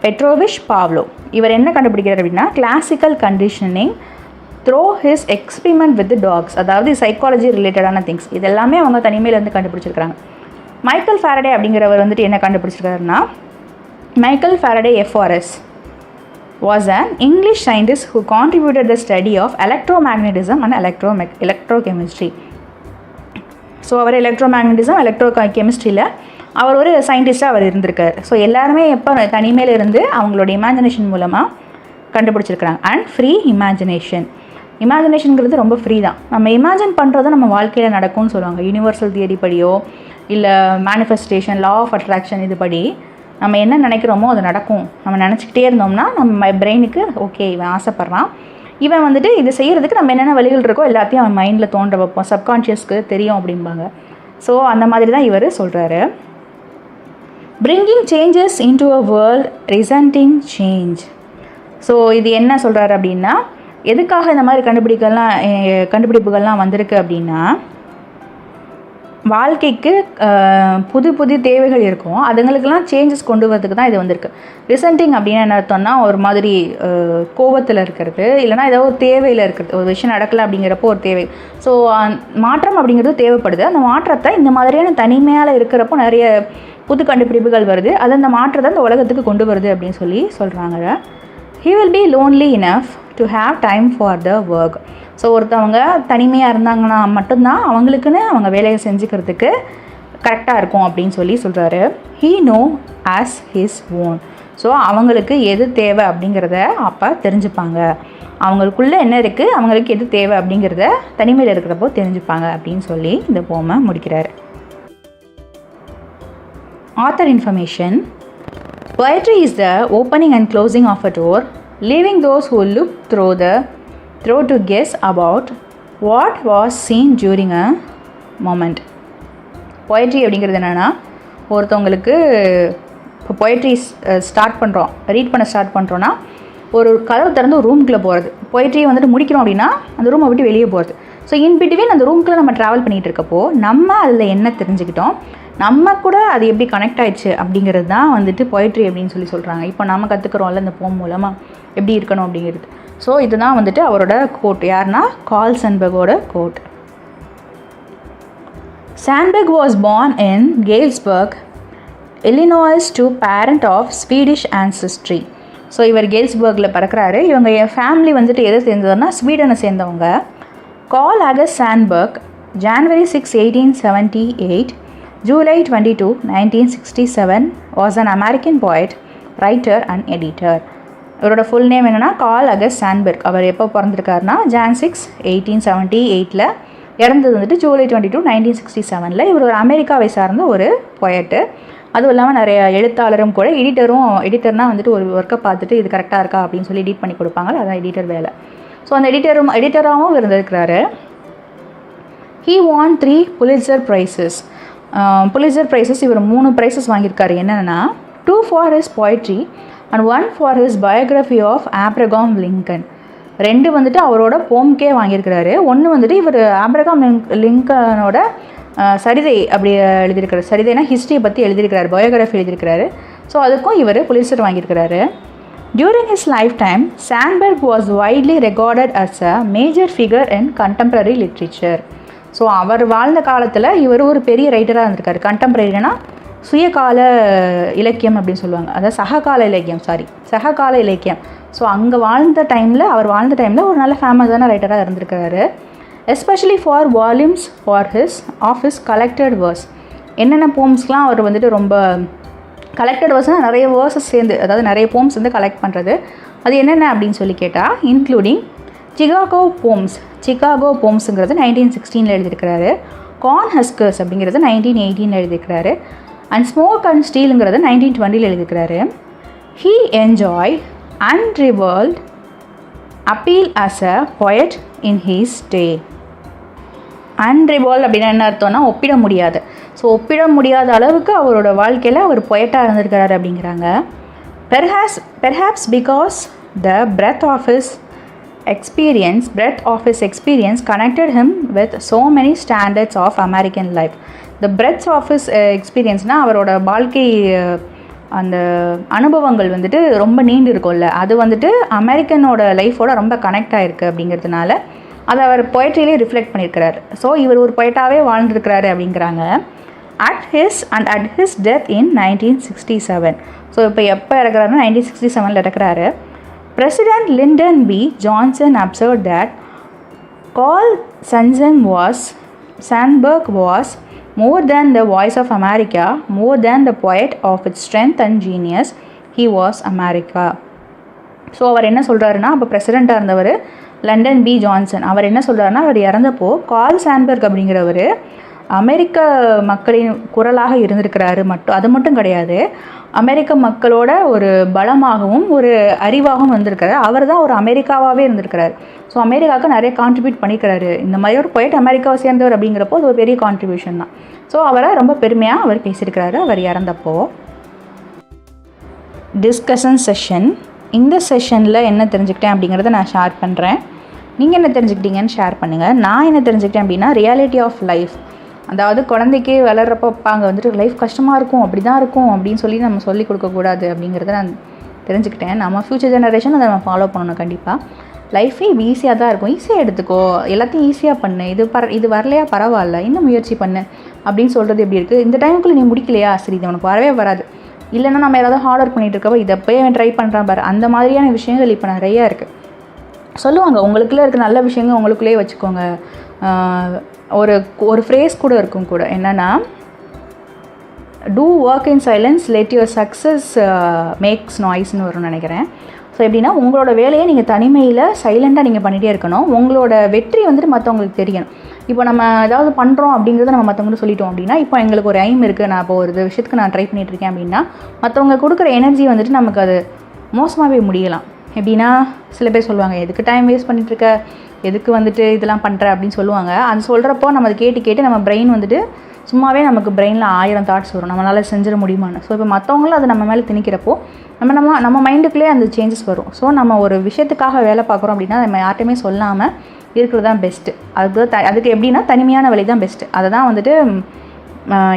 Petrovich Pavlov. இவர் என்ன கண்டுபிடிக்கிறார் அப்படின்னா, classical conditioning through his experiment with dogs, அதாவது சைக்காலஜி ரிலேட்டடான திங்ஸ். இது எல்லாமே அவங்க தனிமையிலேருந்து கண்டுபிடிச்சிருக்காங்க. மைக்கேல் ஃபாரடே அப்படிங்கிறவர் வந்துட்டு என்ன கண்டுபிடிச்சிருக்காருன்னா, Michael Faraday FRS was an English scientist who contributed the study of electromagnetism and electrochemistry. So அவர் எலக்ட்ரோமேக்னட்டிசம் கெமிஸ்ட்ரியில் அவர் ஒரு சயின்டிஸ்டாக அவர் இருந்திருக்கார். ஸோ எல்லாருமே எப்போ தனிமையில் இருந்து அவங்களோட இமேஜினேஷன் மூலமாக கண்டுபிடிச்சிருக்கிறாங்க. அண்ட் ஃப்ரீ இமேஜினேஷனுங்கிறது ரொம்ப ஃப்ரீ தான். நம்ம இமேஜின் பண்ணுறதை நம்ம வாழ்க்கையில் நடக்கும்னு சொல்லுவாங்க. யூனிவர்சல் தியரி படியோ இல்லை மேனிஃபெஸ்டேஷன், லா ஆஃப் அட்ராக்ஷன், இது படி நம்ம என்ன நினைக்கிறோமோ அது நடக்கும். நம்ம நினச்சிக்கிட்டே இருந்தோம்னா நம்ம பிரெயினுக்கு ஓகே இவன் ஆசைப்பட்றான், இவன் வந்துட்டு இது செய்கிறதுக்கு நம்ம என்னென்ன வழிகள் இருக்கோ எல்லாத்தையும் அவன் மைண்டில் தோன்ற வைப்போம், சப்கான்ஷியஸ்க்கு தெரியும் அப்படிம்பாங்க. ஸோ அந்த மாதிரி தான் இவர் சொல்கிறாரு. Bringing changes into a world resenting change. So இது என்ன சொல்கிறாரு அப்படின்னா, எதுக்காக இந்த மாதிரி கண்டுபிடிப்புகள்லாம் வந்திருக்கு அப்படின்னா, வாழ்க்கைக்கு புது தேவைகள் இருக்கும், அதுங்களுக்கெல்லாம் சேஞ்சஸ் கொண்டு வரதுக்கு தான் இது வந்திருக்கு. ரிசன்டிங் அப்படின்னு என்ன அர்த்தம்னா, ஒரு மாதிரி கோபத்தில் இருக்கிறது, இல்லைனா ஏதோ ஒரு தேவையில் இருக்கிறது. ஒரு விஷயம் நடக்கலை அப்படிங்கிறப்போ ஒரு தேவை. ஸோ மாற்றம் அப்படிங்கிறது தேவைப்படுது. அந்த மாற்றத்தை இந்த மாதிரியான தனிமையால் இருக்கிறப்போ நிறைய புது கண்டுபிடிப்புகள் வருது. அது அந்த மாற்றத்தை அந்த உலகத்துக்கு கொண்டு வருது அப்படின்னு சொல்கிறாங்க. He will be lonely enough to have time for the work. So ஒருத்தவங்க தனிமையாக இருந்தாங்கன்னா மட்டும்தான் அவங்களுக்குன்னு அவங்க வேலையை செஞ்சுக்கிறதுக்கு கரெக்டாக இருக்கும் அப்படின்னு சொல்கிறாரு. He know as his own. So அவங்களுக்கு எது தேவை அப்படிங்கிறத அப்போ தெரிஞ்சுப்பாங்க. அவங்களுக்குள்ளே என்ன இருக்குது, அவங்களுக்கு எது தேவை அப்படிங்கிறத தனிமையில் இருக்கிறப்போ தெரிஞ்சுப்பாங்க அப்படின்னு சொல்லி இந்த போமை முடிக்கிறார். Author information. Poetry is the opening and closing of a door, leaving those who look through to guess about what was seen during a moment. Poetry அப்படிங்கிறது என்னென்னா, ஒருத்தவங்களுக்கு இப்போ பொயட்ரி ரீட் பண்ண ஸ்டார்ட் பண்ணுறோன்னா ஒரு கதவு திறந்து ஒரு ரூம்குள்ளே போகிறது. பொயட்ரியை வந்துட்டு முடிக்கிறோம் அப்படின்னா அந்த ரூமை விட்டு வெளியே போகிறது. ஸோ இன்பிட்வீன் அந்த ரூம்குள்ளே நம்ம ட்ராவல் பண்ணிகிட்டு இருக்கப்போ நம்ம அதில் என்ன தெரிஞ்சுக்கிட்டோம், நம்ம கூட அது எப்படி கனெக்ட் ஆயிடுச்சு அப்படிங்கிறது தான் வந்துட்டு பொயட்ரி அப்படின்னு சொல்கிறாங்க. இப்போ நம்ம கற்றுக்குறோம்ல இந்த போம் மூலமாக எப்படி இருக்கணும் அப்படிங்கிறது. ஸோ இதுதான் வந்துட்டு அவரோட கோட். யாருன்னா கார்ல் சாண்ட்பர்கோட quote. Sandberg was born in Galesburg, Illinois to parent of Swedish ancestry. So இவர் கேல்ஸ்பர்கில் பிறக்கிறாரு. இவங்க ஃபேமிலி வந்துட்டு எதை சேர்ந்ததுன்னா ஸ்வீடனை சேர்ந்தவங்க. Carl August Sandburg January 6, 1878, July 22, 1967 was an American poet, writer and editor. இவரோட ஃபுல் நேம் என்னென்னா கார்ல் ஆகஸ்ட் சாண்ட்பர்க். அவர் எப்போ பிறந்திருக்காருனா Jan 6, 1878 இறந்தது வந்துட்டு July 22, 1967. இவர் ஒரு அமெரிக்காவை சார்ந்த ஒரு பொயட்டு. அதுவும் இல்லாமல் நிறைய எழுத்தாளரும் கூட. எடிட்டர்னால் வந்துட்டு ஒரு ஒர்க்கை பார்த்துட்டு இது கரெக்டாக இருக்கா அப்படின்னு சொல்லி எடிட் பண்ணி கொடுப்பாங்க. அதான் எடிட்டர் வேலை. ஸோ அந்த எடிட்டராகவும் இருந்திருக்கிறாரு. He won 3 Pulitzer Prizes. Pulitzer Prizes இவர் 3 ப்ரைஸஸ் வாங்கியிருக்காரு. என்னென்னா 2 for his poetry and 1 for his biography of Abraham Lincoln. 2 வந்துட்டு அவரோட போம்கே வாங்கியிருக்கிறாரு. 1 வந்துட்டு இவர் ஆப்ரகாம் லிங்கனோட சரிதை அப்படி எழுதியிருக்கிறார். சரிதைனா ஹிஸ்ட்ரியை பற்றி எழுதியிருக்கிறார், பயோகிராஃபி எழுதியிருக்கிறாரு. ஸோ அதுக்கும் இவர் Pulitzer வாங்கியிருக்கிறாரு. During his lifetime, Sandberg was widely regarded as a major figure in contemporary literature. So அவர் வாழ்ந்த காலத்தில் இவர் ஒரு பெரிய ரைட்டராக இருந்திருக்காரு. கண்டெம்பரரினா சுயகால இலக்கியம் அப்படின்னு சொல்லுவாங்க. அதாவது சககால இலக்கியம். ஸோ அங்கே அவர் வாழ்ந்த டைமில் ஒரு நல்ல ஃபேமஸான ரைட்டராக இருந்திருக்காரு. Especially for volumes of his collected verse. என்னென்ன போம்ஸ்லாம் அவர் வந்துட்டு ரொம்ப கலெக்டட் வேர்ஸ்னால் நிறைய வேர்ஸஸ் சேர்ந்து, அதாவது நிறைய போம்ஸ் வந்து கலெக்ட் பண்ணுறது. அது என்னென்ன அப்படின்னு சொல்லி கேட்டால் இன்க்ளூடிங் சிகாகோ போம்ஸுங்கிறது 1916 எழுதியிருக்கிறாரு. கார்ன் ஹஸ்கர்ஸ் அப்படிங்கிறது 1918 எழுதியிருக்கிறாரு. அண்ட் ஸ்மோக் அண்ட் ஸ்டீலுங்கிறது 1920 எழுதியிருக்கிறாரு. He enjoyed unrivaled appeal as a poet in his day. அன்ரிவால்ட் அப்படின்னா என்ன அர்த்தம்னா ஒப்பிட முடியாது. ஸோ ஒப்பிட முடியாத அளவுக்கு அவரோட வாழ்க்கையில் அவர் பொயட்டாக இருந்திருக்கிறாரு அப்படிங்கிறாங்க. Perhaps because the breadth of his experience connected him with so many standards of American life. The breadth of his எக்ஸ்பீரியன்ஸ்னால் அவரோட வாழ்க்கை அந்த அனுபவங்கள் வந்துட்டு ரொம்ப நீண்டு இருக்கும்ல, அது வந்துட்டு அமெரிக்கனோட லைஃபோட ரொம்ப கனெக்ட் ஆகிருக்கு அப்படிங்கிறதுனால அதை அவர் பொயட்ரியிலே ரிஃப்ளெக்ட் பண்ணியிருக்கிறார். ஸோ இவர் ஒரு பொயட்டாகவே வாழ்ந்துருக்கிறாரு அப்படிங்கிறாங்க. At his death in 1967. So இப்போ எப்போ இறக்குறாருன்னா 1967 இறக்குறாரு. President Lyndon B. Johnson observed that Carl Sandburg was more than the voice of America, more than the poet of its strength and genius, he was America. So அவர் என்ன சொல்கிறாருன்னா, அப்போ பிரசிடெண்ட்டாக இருந்தவர் லண்டன் பி ஜான்சன், அவர் என்ன சொல்கிறாருன்னா, அவர் இறந்தப்போ கார்ல் சாண்ட்பர்க் அப்படிங்கிறவர் அமெரிக்க மக்களின் குரலாக இருந்திருக்கிறாரு. அது மட்டும் கிடையாது, அமெரிக்க மக்களோட ஒரு பலமாகவும் ஒரு அறிவாகவும் இருந்திருக்கிறார். அவர் தான் ஒரு அமெரிக்காவாகவே இருந்திருக்கிறார். ஸோ அமெரிக்காவுக்கு நிறைய கான்ட்ரிபியூட் பண்ணிக்கிறாரு. இந்த மாதிரி ஒரு போய்ட்டு அமெரிக்காவை சேர்ந்தவர் அப்படிங்கிறப்போ அது ஒரு பெரிய கான்ட்ரிபியூஷன் தான். ஸோ அவரை ரொம்ப பெருமையாக அவர் பேசியிருக்கிறாரு அவர் இறந்தப்போ. Discussion session. இந்த செஷனில் என்ன தெரிஞ்சுக்கிட்டேன் அப்படிங்கிறத நான் ஷேர் பண்ணுறேன். நீங்கள் என்ன தெரிஞ்சுக்கிட்டீங்கன்னு ஷேர் பண்ணுங்கள். நான் என்ன தெரிஞ்சுக்கிட்டேன் அப்படின்னா, ரியாலிட்டி ஆஃப் லைஃப், அதாவது குழந்தைக்கு வளர்கிறப்போ அங்கே வந்துட்டு லைஃப் கஷ்டமாக இருக்கும், அப்படி தான் இருக்கும் அப்படின்னு சொல்லி நம்ம சொல்லிக் கொடுக்கக்கூடாது அப்படிங்கிறத நான் தெரிஞ்சுக்கிட்டேன். நம்ம ஃப்யூச்சர் ஜெனரேஷன் அதை நம்ம ஃபாலோ பண்ணணும் கண்டிப்பாக. லைஃபே ஈஸியாக தான் இருக்கும், ஈஸியாக எடுத்துக்கோ, எல்லாத்தையும் ஈஸியாக பண்ணு, இது வரலையா பரவாயில்ல, இன்னும் முயற்சி பண்ணு அப்படின்னு சொல்கிறது எப்படி இருக்குது. இந்த டைமுக்குள்ளே நீ முடிக்கலையா, சரி இது உனக்கு வரவே வராது, இல்லைன்னா நம்ம ஏதாவது ஹார்ட் ஒர்க் பண்ணிகிட்டு இருக்கப்போ இதை போய் அவன் ட்ரை பண்ணுறான் பாரு, அந்த மாதிரியான விஷயங்கள் இப்போ நிறையா இருக்குது. சொல்லுவாங்க, உங்களுக்குள்ளே இருக்க நல்ல விஷயங்கள் உங்களுக்குள்ளேயே வச்சுக்கோங்க. ஒரு ஃப்ரேஸ் கூட இருக்கும் கூட, என்னென்னா to work in silence let your success makes நாய்ஸ்னு வரும்னு நினைக்கிறேன். ஸோ எப்படின்னா, உங்களோட வேலையை நீங்கள் தனிமையில் சைலண்ட்டாக நீங்கள் பண்ணிகிட்டே இருக்கணும். உங்களோட வெற்றி வந்துட்டு மற்றவங்களுக்கு தெரியணும். இப்போ நம்ம ஏதாவது பண்ணுறோம் அப்படிங்கிறத நம்ம மற்றவங்களுக்கு சொல்லிட்டோம் அப்படின்னா, இப்போ எங்களுக்கு ஒரு எய்ம் இருக்குது, நான் இப்போ ஒரு விஷயத்துக்கு நான் ட்ரை பண்ணிகிட்ருக்கேன் அப்படின்னா, மற்றவங்க கொடுக்குற எனர்ஜி வந்துட்டு நமக்கு அது மோசமாகவே முடியலாம். எப்படின்னா, சில பேர் சொல்லுவாங்க, எதுக்கு டைம் வேஸ்ட் பண்ணிகிட்ருக்க, எதுக்கு வந்துட்டு இதெல்லாம் பண்ணுற அப்படின்னு சொல்லுவாங்க. அது சொல்கிறப்போ நம்ம அதை கேட்டு நம்ம பிரெயின் வந்துட்டு சும்மாவே நமக்கு பிரெயினில் 1000 தாட்ஸ் வரும், நம்மளால் செஞ்சிட முடியுமான்னு. ஸோ இப்போ மற்றவங்களும் அதை நம்ம மேலே திணிக்கிறப்போ நம்ம மைண்டுக்குள்ளே அந்த சேஞ்சஸ் வரும். ஸோ நம்ம ஒரு விஷயத்துக்காக வேலை பார்க்குறோம் அப்படின்னா நம்ம யார்ட்டையுமே சொல்லாமல் இருக்கிறது தான் பெஸ்ட்டு. அதுக்கு எப்படின்னா தனிமையான வழி தான் பெஸ்ட்டு. அதை தான் வந்துட்டு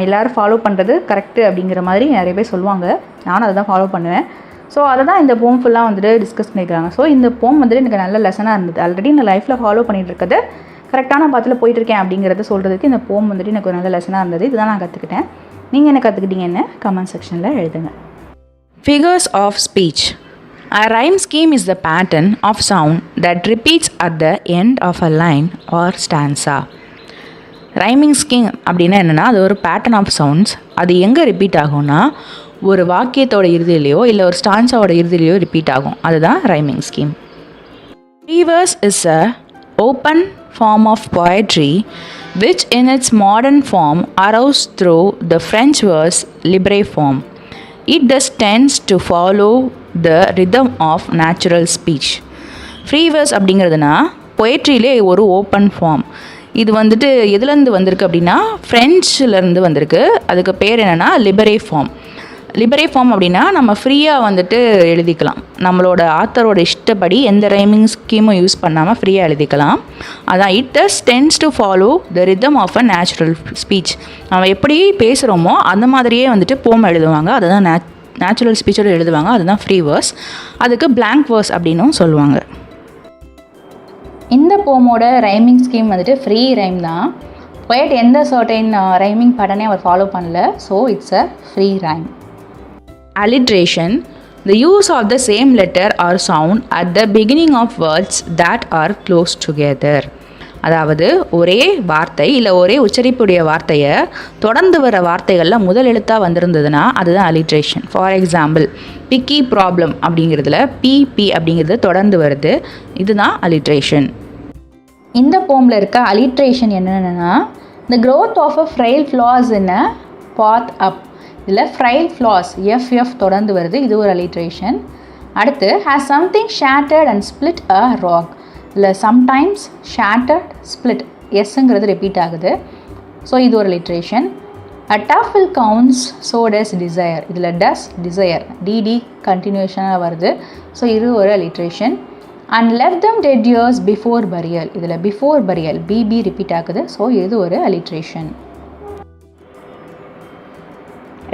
எல்லோரும் ஃபாலோ பண்ணுறது கரெக்டு அப்படிங்கிற மாதிரி நிறைய பேர் சொல்லுவாங்க. நானும் அதை தான் ஃபாலோ பண்ணுவேன். ஸோ அதை தான் இந்த போம் ஃபுல்லாக வந்துட்டு டிஸ்கஸ் பண்ணியிருக்காங்க. ஸோ இந்த போம் வந்துட்டு எனக்கு நல்ல லெசனாக இருந்தது. ஆல்ரெடி நான் லைஃப்பில் ஃபாலோ பண்ணிகிட்டு இருக்கிறது கரெக்டான பாத்தில் போயிட்டுருக்கேன் அப்படிங்கிறத சொல்கிறதுக்கு இந்த போம் வந்துட்டு எனக்கு ஒரு நல்ல லெசனாக இருந்தது. இதுதான் நான் கற்றுக்கிட்டேன். நீங்கள் என்ன கற்றுக்கிட்டீங்கன்னு கமெண்ட் செக்ஷனில் எழுதுங்க. Figures of speech. A rhyme scheme is the pattern of sound that repeats at the end of a line or stanza. Rhyming scheme அப்படின்னா என்னென்னா, அது ஒரு பேட்டர்ன் ஆஃப் சவுண்ட்ஸ். அது எங்கே ரிப்பீட் ஆகும்னா, ஒரு வாக்கியத்தோட இறுதியிலையோ இல்லை ஒரு ஸ்டான்ஸாவோட இறுதியிலையோ ரிப்பீட் ஆகும். அதுதான் rhyming scheme. Free verse is a open form of poetry which in its modern form arose through the French verse libre form. It thus tends to follow the rhythm of natural speech. Free verse அப்படிங்கிறதுனா பொயட்ரியிலே ஒரு ஓப்பன் ஃபார்ம். இது வந்துட்டு எதுலேருந்து வந்திருக்கு அப்படின்னா, ஃப்ரெஞ்சிலேருந்து வந்திருக்கு. அதுக்கு பேர் என்னென்னா லிபரே ஃபார்ம். லிபரே ஃபார்ம் அப்படின்னா நம்ம ஃப்ரீயாக வந்துட்டு எழுதிக்கலாம். நம்மளோட ஆத்தரோட இஷ்டப்படி எந்த ரைமிங் ஸ்கீமும் யூஸ் பண்ணாமல் ஃப்ரீயாக எழுதிக்கலாம். அதான் it thus tends to follow the rhythm of a natural speech. நம்ம எப்படி பேசுகிறோமோ அந்த மாதிரியே வந்துட்டு போம் எழுதுவாங்க. அதுதான் நேச்சுரல் ஸ்பீச்சோடு எழுதுவாங்க. அதுதான் ஃப்ரீ வேர்ஸ். அதுக்கு பிளாங்க் வேர்ஸ் அப்படின்னும் சொல்லுவாங்க. இந்த போமோட ரைமிங் ஸ்கீம் வந்துட்டு ஃப்ரீ ரைம் தான். பொயட் எந்த சர்டைன் ரைமிங் பேட்டர்னே அவர் ஃபாலோ பண்ணல. So it's a free rhyme. Alliteration. The use of the same letter or sound at the beginning of words that are close together. அதாவது ஒரே வார்த்தை இல்லை ஒரே உச்சரிப்புடைய வார்த்தையை தொடர்ந்து வர வார்த்தைகளில் முதல் எழுத்தாக வந்திருந்ததுன்னா அதுதான் alliteration. For example, picky problem அப்படிங்கிறதுல பிபி அப்படிங்கிறது தொடர்ந்து வருது. இதுதான் அலிட்ரேஷன். இந்த போமில் இருக்க அலிட்ரேஷன் என்னென்னா, the growth of a frail flaws in a path up. இதில் ஃப்ரைல் ஃப்ளாஸ் எஃப் தொடர்ந்து வருது. இது ஒரு அலிட்ரேஷன். அடுத்து has something shattered and split a rock. இல்லை சம்டைம்ஸ் shattered split எஸ்ங்கிறது ரிப்பீட் ஆகுது. ஸோ இது ஒரு alliteration. a tough will counts so does desire. இதில் does desire டிடி கண்டினியூஷனாக வருது. ஸோ இது ஒரு alliteration. and left them dead years before burial. இதில் before burial பிபி ரிப்பீட் ஆகுது. ஸோ இது ஒரு alliteration.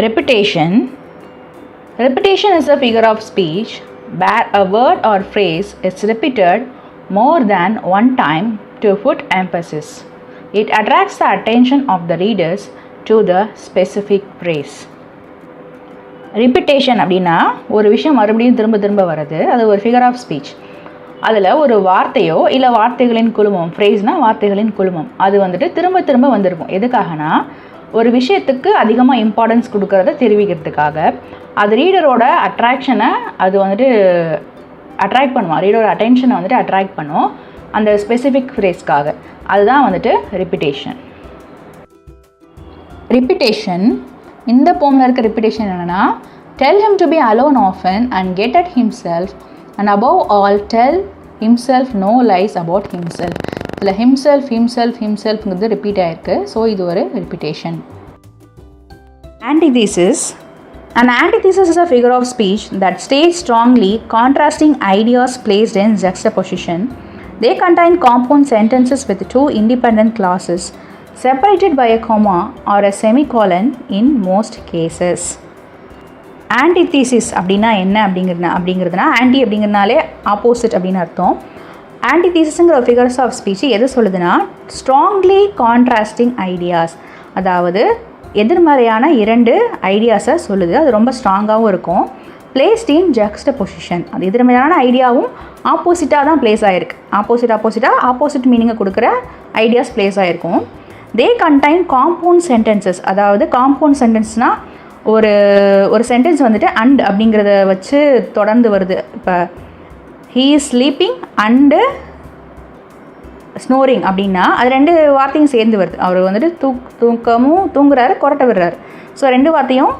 Repetition. Repetition is a figure of speech where a word or phrase is repeated more than one time to put emphasis. It attracts the attention of the readers to the specific phrase. Repetition அப்படின்னா ஒரு விஷயம் மறுபடியும் திரும்ப திரும்ப வருது, அது ஒரு ஃபிகர் ஆஃப் ஸ்பீச். அதில் ஒரு வார்த்தையோ இல்லை வார்த்தைகளின் குழுமம், ஃப்ரேஸ்னால் வார்த்தைகளின் குழுமம், அது வந்துட்டு திரும்ப திரும்ப வந்திருக்கும். எதுக்காகனா ஒரு விஷயத்துக்கு அதிகமாக இம்பார்ட்டன்ஸ் கொடுக்கறத தெரிவிக்கிறதுக்காக. அது ரீடரோட அட்ராக்ஷனை அது வந்துட்டு அட்ராக்ட் பண்ணுவோம், ரீடரோட அட்டென்ஷனை வந்துட்டு அட்ராக்ட் பண்ணும் அந்த ஸ்பெசிஃபிக் ஃப்ரேஸ்க்காக. அதுதான் வந்துட்டு ரிப்பிட்டேஷன். ரிப்பிட்டேஷன் இந்த போமில் இருக்க ரிப்பிட்டேஷன் என்னென்னா, tell him to be alone often and get at himself and above all tell himself no lies about himself. இதில் himselfங்கிறது ரிப்பீட் ஆகிருக்கு. ஸோ இது ஒரு repetition. Antithesis. An antithesis is a figure of speech that states strongly contrasting ideas placed in juxtaposition. They contain compound sentences with two independent clauses separated by a comma or a semicolon in most cases. Antithesis அப்படின்னா என்ன அப்படிங்கிறதுனா ஆன்டி அப்படிங்கிறதுனாலே ஆப்போசிட் அப்படின்னு அர்த்தம். ஆன்டிதீசிஸ்ங்கிற ஃபிகர்ஸ் ஆஃப் ஸ்பீச் எது சொல்லுதுன்னா, ஸ்ட்ராங்லி கான்ட்ராஸ்டிங் ஐடியாஸ், அதாவது எதிர்மறையான இரண்டு ஐடியாஸை சொல்லுது. அது ரொம்ப ஸ்ட்ராங்காகவும் இருக்கும். பிளேஸ்ட் இன் ஜக்ஸ்டபொசிஷன், அது எதிர்மறையான ஐடியாவும் ஆப்போசிட்டாக தான் பிளேஸ் ஆகிருக்கு. ஆப்போசிட் மீனிங்கை கொடுக்குற ஐடியாஸ் பிளேஸ் ஆகிருக்கும். தே கண்டைன் காம்பவுண்ட் சென்டென்சஸ், அதாவது காம்பவுண்ட் சென்டென்ஸ்னால் ஒரு சென்டென்ஸ் வந்துட்டு அண்ட் அப்படிங்கிறத வச்சு தொடர்ந்து வருது. இப்போ he is sleeping and snoring அப்படின்னா அது ரெண்டு வார்த்தையும் சேர்ந்து வருது. அவர் வந்துட்டு தூங்குறாரு, கொரட்டை விடுறாரு. ஸோ ரெண்டு வார்த்தையும்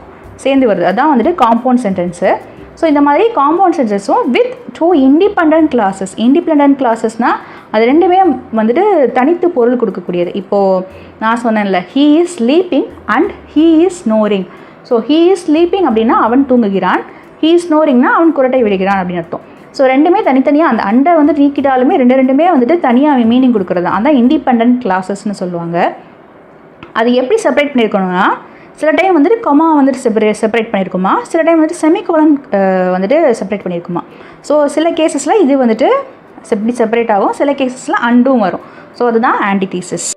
சேர்ந்து வருது. அதுதான் வந்துட்டு காம்பவுண்ட் சென்டென்ஸு. ஸோ இந்த மாதிரி காம்பவுண்ட் சென்டென்ஸும் with two independent clauses. Independent கிளாஸஸ்னால் அது ரெண்டுமே வந்துட்டு தனித்து பொருள் கொடுக்கக்கூடியது. இப்போது நான் சொன்னேன்ல, he is sleeping and he is snoring. So he is sleeping அப்படின்னா அவன் தூங்குகிறான், he is snoringனா அவன் குரட்டை விடுகிறான் அப்படின்னு அர்த்தம். ஸோ ரெண்டுமே தனித்தனியாக அந்த அண்டை வந்து நீக்கிட்டாலுமே ரெண்டுமே வந்துட்டு தனியாக மீனிங் கொடுக்குறது. அதான் இண்டிபெண்ட் கிளாஸஸ்ன்னு சொல்லுவாங்க. அது எப்படி செப்பரேட் பண்ணியிருக்கணும்னா, சில டைம் வந்துட்டு கொமா வந்துட்டு செப்பரேட் பண்ணியிருக்குமா, சில டைம் வந்துட்டு செமிகோலன் வந்துட்டு செப்பரேட் பண்ணியிருக்குமா. ஸோ சில கேசஸில் இது வந்துட்டு எப்படி செப்பரேட் ஆகும், சில கேசஸில் அண்டும் வரும். ஸோ அதுதான் ஆன்டிதீசிஸ்.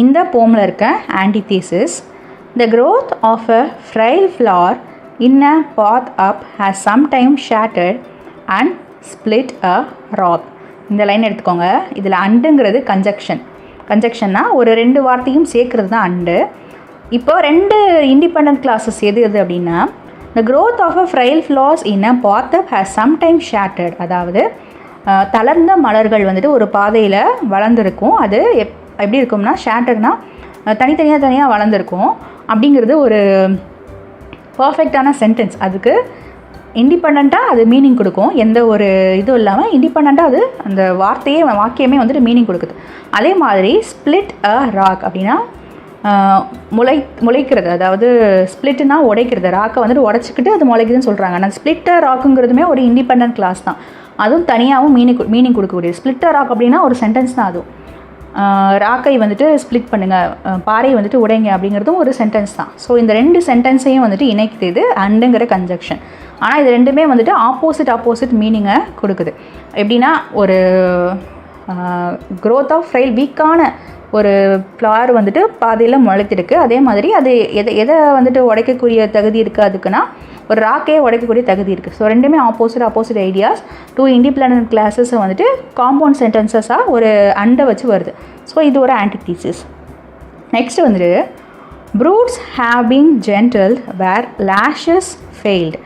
இந்த போமில் இருக்க antithesis, the growth of a frail flower in a path up has sometimes shattered and split a rock. இந்த லைன் எடுத்துக்கோங்க. இதில் அண்டுங்கிறது கன்ஜக்ஷன்னா ஒரு ரெண்டு வார்த்தையும் சேர்க்கறது தான் அண்டு. இப்போ ரெண்டு இண்டிபெண்ட் கிளாஸஸ் எது அப்படின்னா, the growth of a frail flowers in a path up has sometimes shattered, அதாவது தளர்ந்த மலர்கள் வந்துட்டு ஒரு பாதையில் வளர்ந்துருக்கும். அது எப்படி இருக்கும்னா, ஷேட்டர்னா தனியாக வளர்ந்துருக்கும் அப்படிங்கிறது ஒரு பர்ஃபெக்டான சென்டென்ஸ். அதுக்கு இண்டிபெண்ட்டாக அது மீனிங் கொடுக்கும். எந்த ஒரு இதுவும் இல்லாமல் இண்டிபெண்ட்டாக அது அந்த வாக்கியமே வந்துட்டு மீனிங் கொடுக்குது. அதே மாதிரி ஸ்பிளிட் அ ராக் அப்படின்னா முளைக்கிறது, அதாவது ஸ்பிளிட்னா உடைக்கிறது. ராக்கை வந்துட்டு உடச்சிக்கிட்டு அது முளைக்குதுன்னு சொல்கிறாங்க. ஆனால் ஸ்பிளிட்டர் ராக்குங்கிறதுமே ஒரு இண்டிபெண்ட் கிளாஸ் தான். அதுவும் தனியாகவும் மீனிங் கொடுக்கக்கூடியது. ஸ்பிளிட்டர் ராக் அப்படின்னா ஒரு சென்டென்ஸ் தான். அதுவும் ராக்கை வந்துட்டு ஸ்ப்ளிட் பண்ணுங்கள், பாறை வந்துட்டு உடைங்க அப்படிங்கிறதும் ஒரு சென்டென்ஸ் தான். ஸோ இந்த ரெண்டு சென்டென்ஸையும் வந்துட்டு இணைக்குது அண்டுங்கிற கன்ஜக்ஷன். ஆனால் இது ரெண்டுமே வந்துட்டு ஆப்போசிட் மீனிங்கை கொடுக்குது. எப்படின்னா, ஒரு க்ரோத் ஆஃப் ஃப்ரைல் வீக்கான ஒரு ஃப்ளவர் வந்துட்டு பாதையில் முளைத்திருக்கு. அதே மாதிரி அது எதை வந்துட்டு உடைக்கக்கூடிய தகுதி இருக்குது அதுக்குன்னா, ஒரு ராக்கே உடைக்கக்கூடிய தகுதி இருக்குது. ஸோ ரெண்டுமே ஆப்போசிட் ஐடியாஸ். டூ இண்டிபெண்டன்ட் கிளாஸஸை வந்துட்டு காம்பவுண்ட் சென்டென்சஸாக ஒரு அண்டை வச்சு வருது. ஸோ இது ஒரு ஆன்டிதீசிஸ். நெக்ஸ்ட் வந்துட்டு, brutes have been gentle where lashes failed.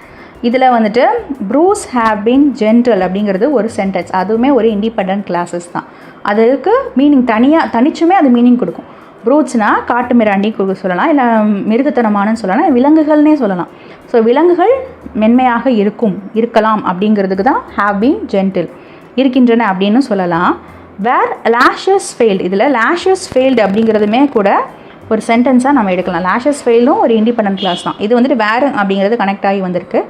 இதில் வந்துட்டு ப்ரூஸ் ஹேவ் பீன் ஜென்டில் அப்படிங்கிறது ஒரு சென்டென்ஸ். அதுவுமே ஒரு இண்டிபெண்ட் கிளாஸஸ் தான். அதுக்கு மீனிங் தனிச்சுமே அது மீனிங் கொடுக்கும். ப்ரூட்ஸ்னால் காட்டு மிராண்டி சொல்லலாம், இல்லை மிருகத்தனமானு சொல்லலாம், விலங்குகள்னே சொல்லலாம். ஸோ விலங்குகள் மென்மையாக இருக்கலாம் அப்படிங்கிறதுக்கு தான் ஹேவ் பீன் ஜென்டில், இருக்கின்றன அப்படின்னு சொல்லலாம். வேர் லேஷஸ் ஃபெயில்டு, இதில் லேஷஸ் ஃபெயில்டு அப்படிங்கிறதுமே கூட ஒரு சென்டென்ஸாக நம்ம எடுக்கலாம். லேஷஸ் ஃபெயிலும் ஒரு இண்டிபெண்ட் கிளாஸ் தான். இது வந்துட்டு வேறு அப்படிங்கிறது கனெக்ட் ஆகி வந்திருக்கு.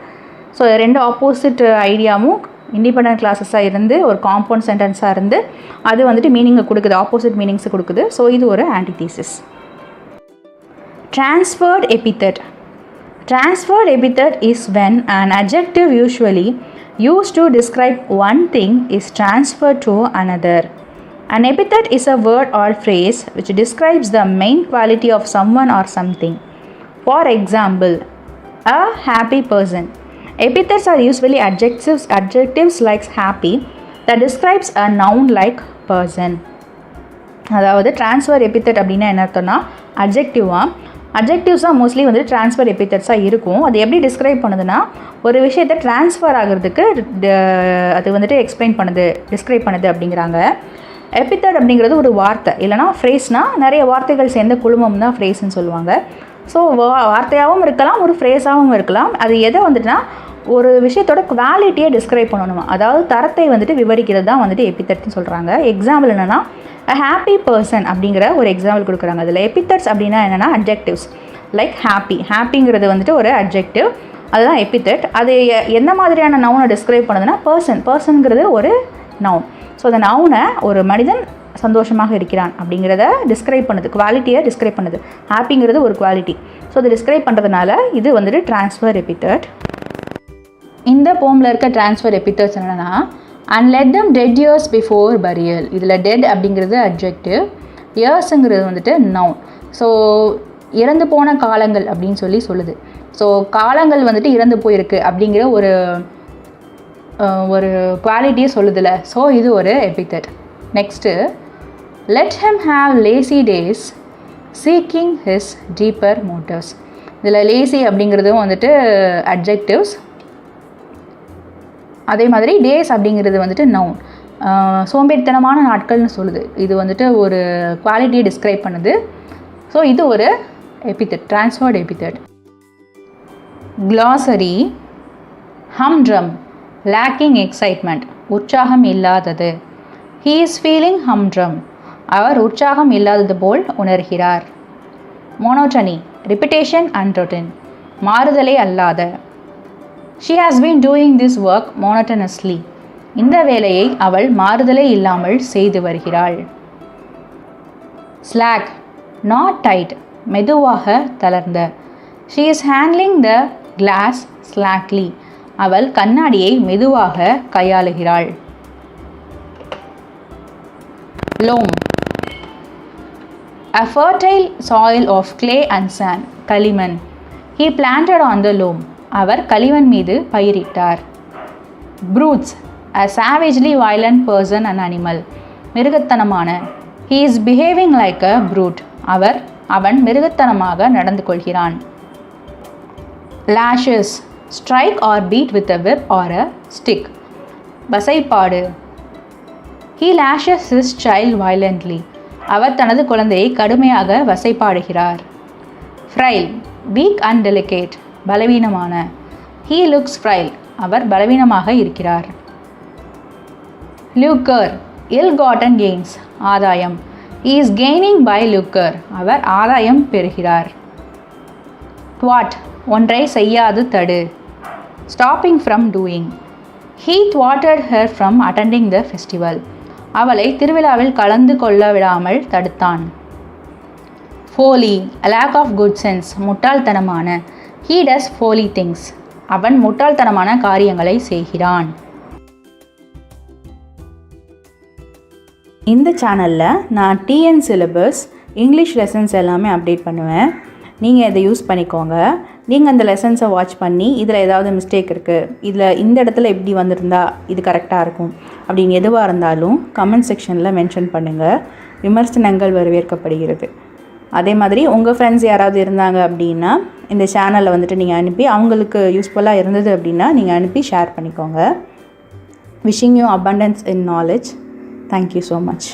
ஸோ ரெண்டு ஆப்போசிட் ஐடியாவும் இண்டிபெண்ட் கிளாஸஸாக இருந்து ஒரு காம்பவுண்ட் சென்டென்ஸாக இருந்து அது வந்துட்டு மீனிங்கை கொடுக்குது, ஆப்போசிட் மீனிங்ஸை கொடுக்குது. ஸோ இது ஒரு antithesis. Transferred epithet. Transferred epithet is when an adjective usually used to describe one thing is transferred to another. An epithet is a word or phrase which describes the main quality of someone or something. For example, a happy person. Epithets are usually adjectives like happy that describes a noun like person. அதாவது ட்ரான்ஸ்ஃபர் எபித்தட் அப்படின்னா என்ன அர்த்தம்னா அட்ஜெக்டிவ்ஸாக மோஸ்ட்லி வந்து ட்ரான்ஸ்ஃபர் எபித்தட்ஸாக இருக்கும். அது எப்படி டிஸ்கிரைப் பண்ணுதுன்னா ஒரு விஷயத்தை ட்ரான்ஸ்ஃபர் ஆகிறதுக்கு அது வந்துட்டு டிஸ்கிரைப் பண்ணுது அப்படிங்கிறாங்க. எபித்தட் அப்படிங்கிறது ஒரு வார்த்தை இல்லைனா ஃப்ரேஸ்னால் நிறைய வார்த்தைகள் சேர்ந்த குழுமம் தான் ஃப்ரேஸ்ன்னு சொல்லுவாங்க. ஸோ வார்த்தையாகவும் இருக்கலாம், ஒரு ஃப்ரேஸாகவும் இருக்கலாம். அது எதை வந்துட்டுனா ஒரு விஷயத்தோட குவாலிட்டியை டிஸ்கிரைப் பண்ணணுமா, அதாவது தரத்தை வந்துட்டு விவரிக்கிறது தான் வந்துட்டு எபித்தட்னு சொல்கிறாங்க. எக்ஸாம்பிள் என்னென்னா அ ஹாப்பி பர்சன் அப்படிங்கிற ஒரு எக்ஸாம்பிள் கொடுக்குறாங்க. அதில் எபித்தட்ஸ் அப்படின்னா என்னென்னா அட்ஜெக்டிவ்ஸ் லைக் ஹாப்பிங்கிறது வந்துட்டு ஒரு அட்ஜெக்டிவ், அதுதான் எபித்தட். அது எந்த மாதிரியான நவுனை டிஸ்கிரைப் பண்ணுதுன்னா பர்சன்ங்கிறது ஒரு நவுன். ஸோ அந்த நவுனை ஒரு மனிதன் சந்தோஷமாக இருக்கிறான் அப்படிங்கிறத டிஸ்கிரைப் பண்ணுது, குவாலிட்டியை டிஸ்கிரைப் பண்ணுது. ஹாப்பிங்கிறது ஒரு குவாலிட்டி. ஸோ அதை டிஸ்கிரைப் பண்ணுறதுனால இது வந்துட்டு ட்ரான்ஸ்ஃபர் எபித்தட். இந்த போமில் இருக்க ட்ரான்ஸ்ஃபர் எபித்தட்ஸ் என்னென்னா and let them dead years before burial. இதில் டெட் அப்படிங்கிறது அட்ஜெக்டிவ், இயர்ஸுங்கிறது வந்துட்டு நவுன். ஸோ இறந்து போன காலங்கள் அப்படின்னு சொல்லுது. ஸோ காலங்கள் வந்துட்டு இறந்து போயிருக்கு அப்படிங்கிற ஒரு குவாலிட்டியை சொல்லுதில்ல. ஸோ இது ஒரு epithet. Next let him have lazy days seeking his deeper motives. இதில் லேசி அப்படிங்கிறதும் வந்துட்டு அட்ஜெக்டிவ்ஸ், அதே மாதிரி டேஸ் அப்படிங்கிறது வந்துட்டு நவுன். சோம்பேறித்தனமான நாட்கள்னு சொல்லுது. இது வந்துட்டு ஒரு குவாலிட்டியை டிஸ்கிரைப் பண்ணுது. ஸோ இது ஒரு epithet, transferred epithet. Glossary humdrum lacking excitement, உற்சாகம் இல்லாதது. ஹீ இஸ் ஃபீலிங் ஹம்ட்ரம், அவர் உற்சாகம் இல்லாதது போல் உணர்கிறார். மோனோட்டனி ரிப்பிட்டேஷன் அண்ட் ரொட்டீன், மாறுதலே அல்லாத. She has been doing this work monotonously, இந்த வேலையை அவள் மாறுதலே இல்லாமல் செய்து வருகிறாள். ஸ்லாக் நாட் டைட், மெதுவாக தளர்ந்த. She is handling the glass slackly, அவள் கண்ணாடியை மெதுவாக கையாளுகிறாள். Loam a fertile soil of clay and sand, களிமண். he planted on the loam, அவர் களிமண் மீது பயிரிட்டார். brutes a savagely violent person and animal, மிருகத்தனமான. he is behaving like a brute, அவன் மிருகத்தனமாக நடந்து கொள்கிறான். lashes strike or beat with a whip or a stick, வசைப்பாடு. he lashes his child violently, அவர் தனது குழந்தையை கடுமையாக வசைப்பாடுகிறார். frail weak and delicate, பலவீனமான. he looks frail, அவர் பலவீனமாக இருக்கிறார். lucre ill gotten gains, ஆதாயம். he is gaining by lucre, அவர் ஆதாயம் பெறுகிறார். thwart ஒன்றை செய்யாது தடு, stopping from doing. he thwarted her from attending the festival, அவளை திருவிழாவில் கலந்து கொள்ள விடாமல் தடுத்தான். folly a lack of good sense, முட்டாள்தனமான. he does folly things, அவன் முட்டாள்தனமான காரியங்களை செய்கிறான். இந்த சேனலில் நான் டிஎன் சிலபஸ் இங்கிலீஷ் லெசன்ஸ் எல்லாமே அப்டேட் பண்ணுவேன். நீங்கள் இதை யூஸ் பண்ணிக்கோங்க. நீங்கள் அந்த லெசன்ஸை வாட்ச் பண்ணி இதில் ஏதாவது மிஸ்டேக் இருக்குது, இதில் இந்த இடத்துல எப்படி வந்திருந்தா இது கரெக்டாக இருக்கும் அப்படின்னு எதுவாக இருந்தாலும் கமெண்ட் செக்ஷனில் மென்ஷன் பண்ணுங்கள். விமர்சனங்கள் வரவேற்கப்படுகிறது. அதே மாதிரி உங்கள் ஃப்ரெண்ட்ஸ் யாராவது இருந்தாங்க அப்படின்னா இந்த சேனலில் வந்துட்டு நீங்கள் அனுப்பி அவங்களுக்கு யூஸ்ஃபுல்லாக இருந்தது அப்படின்னா நீங்கள் அனுப்பி ஷேர் பண்ணிக்கோங்க. Wishing you abundance in knowledge. Thank you so much.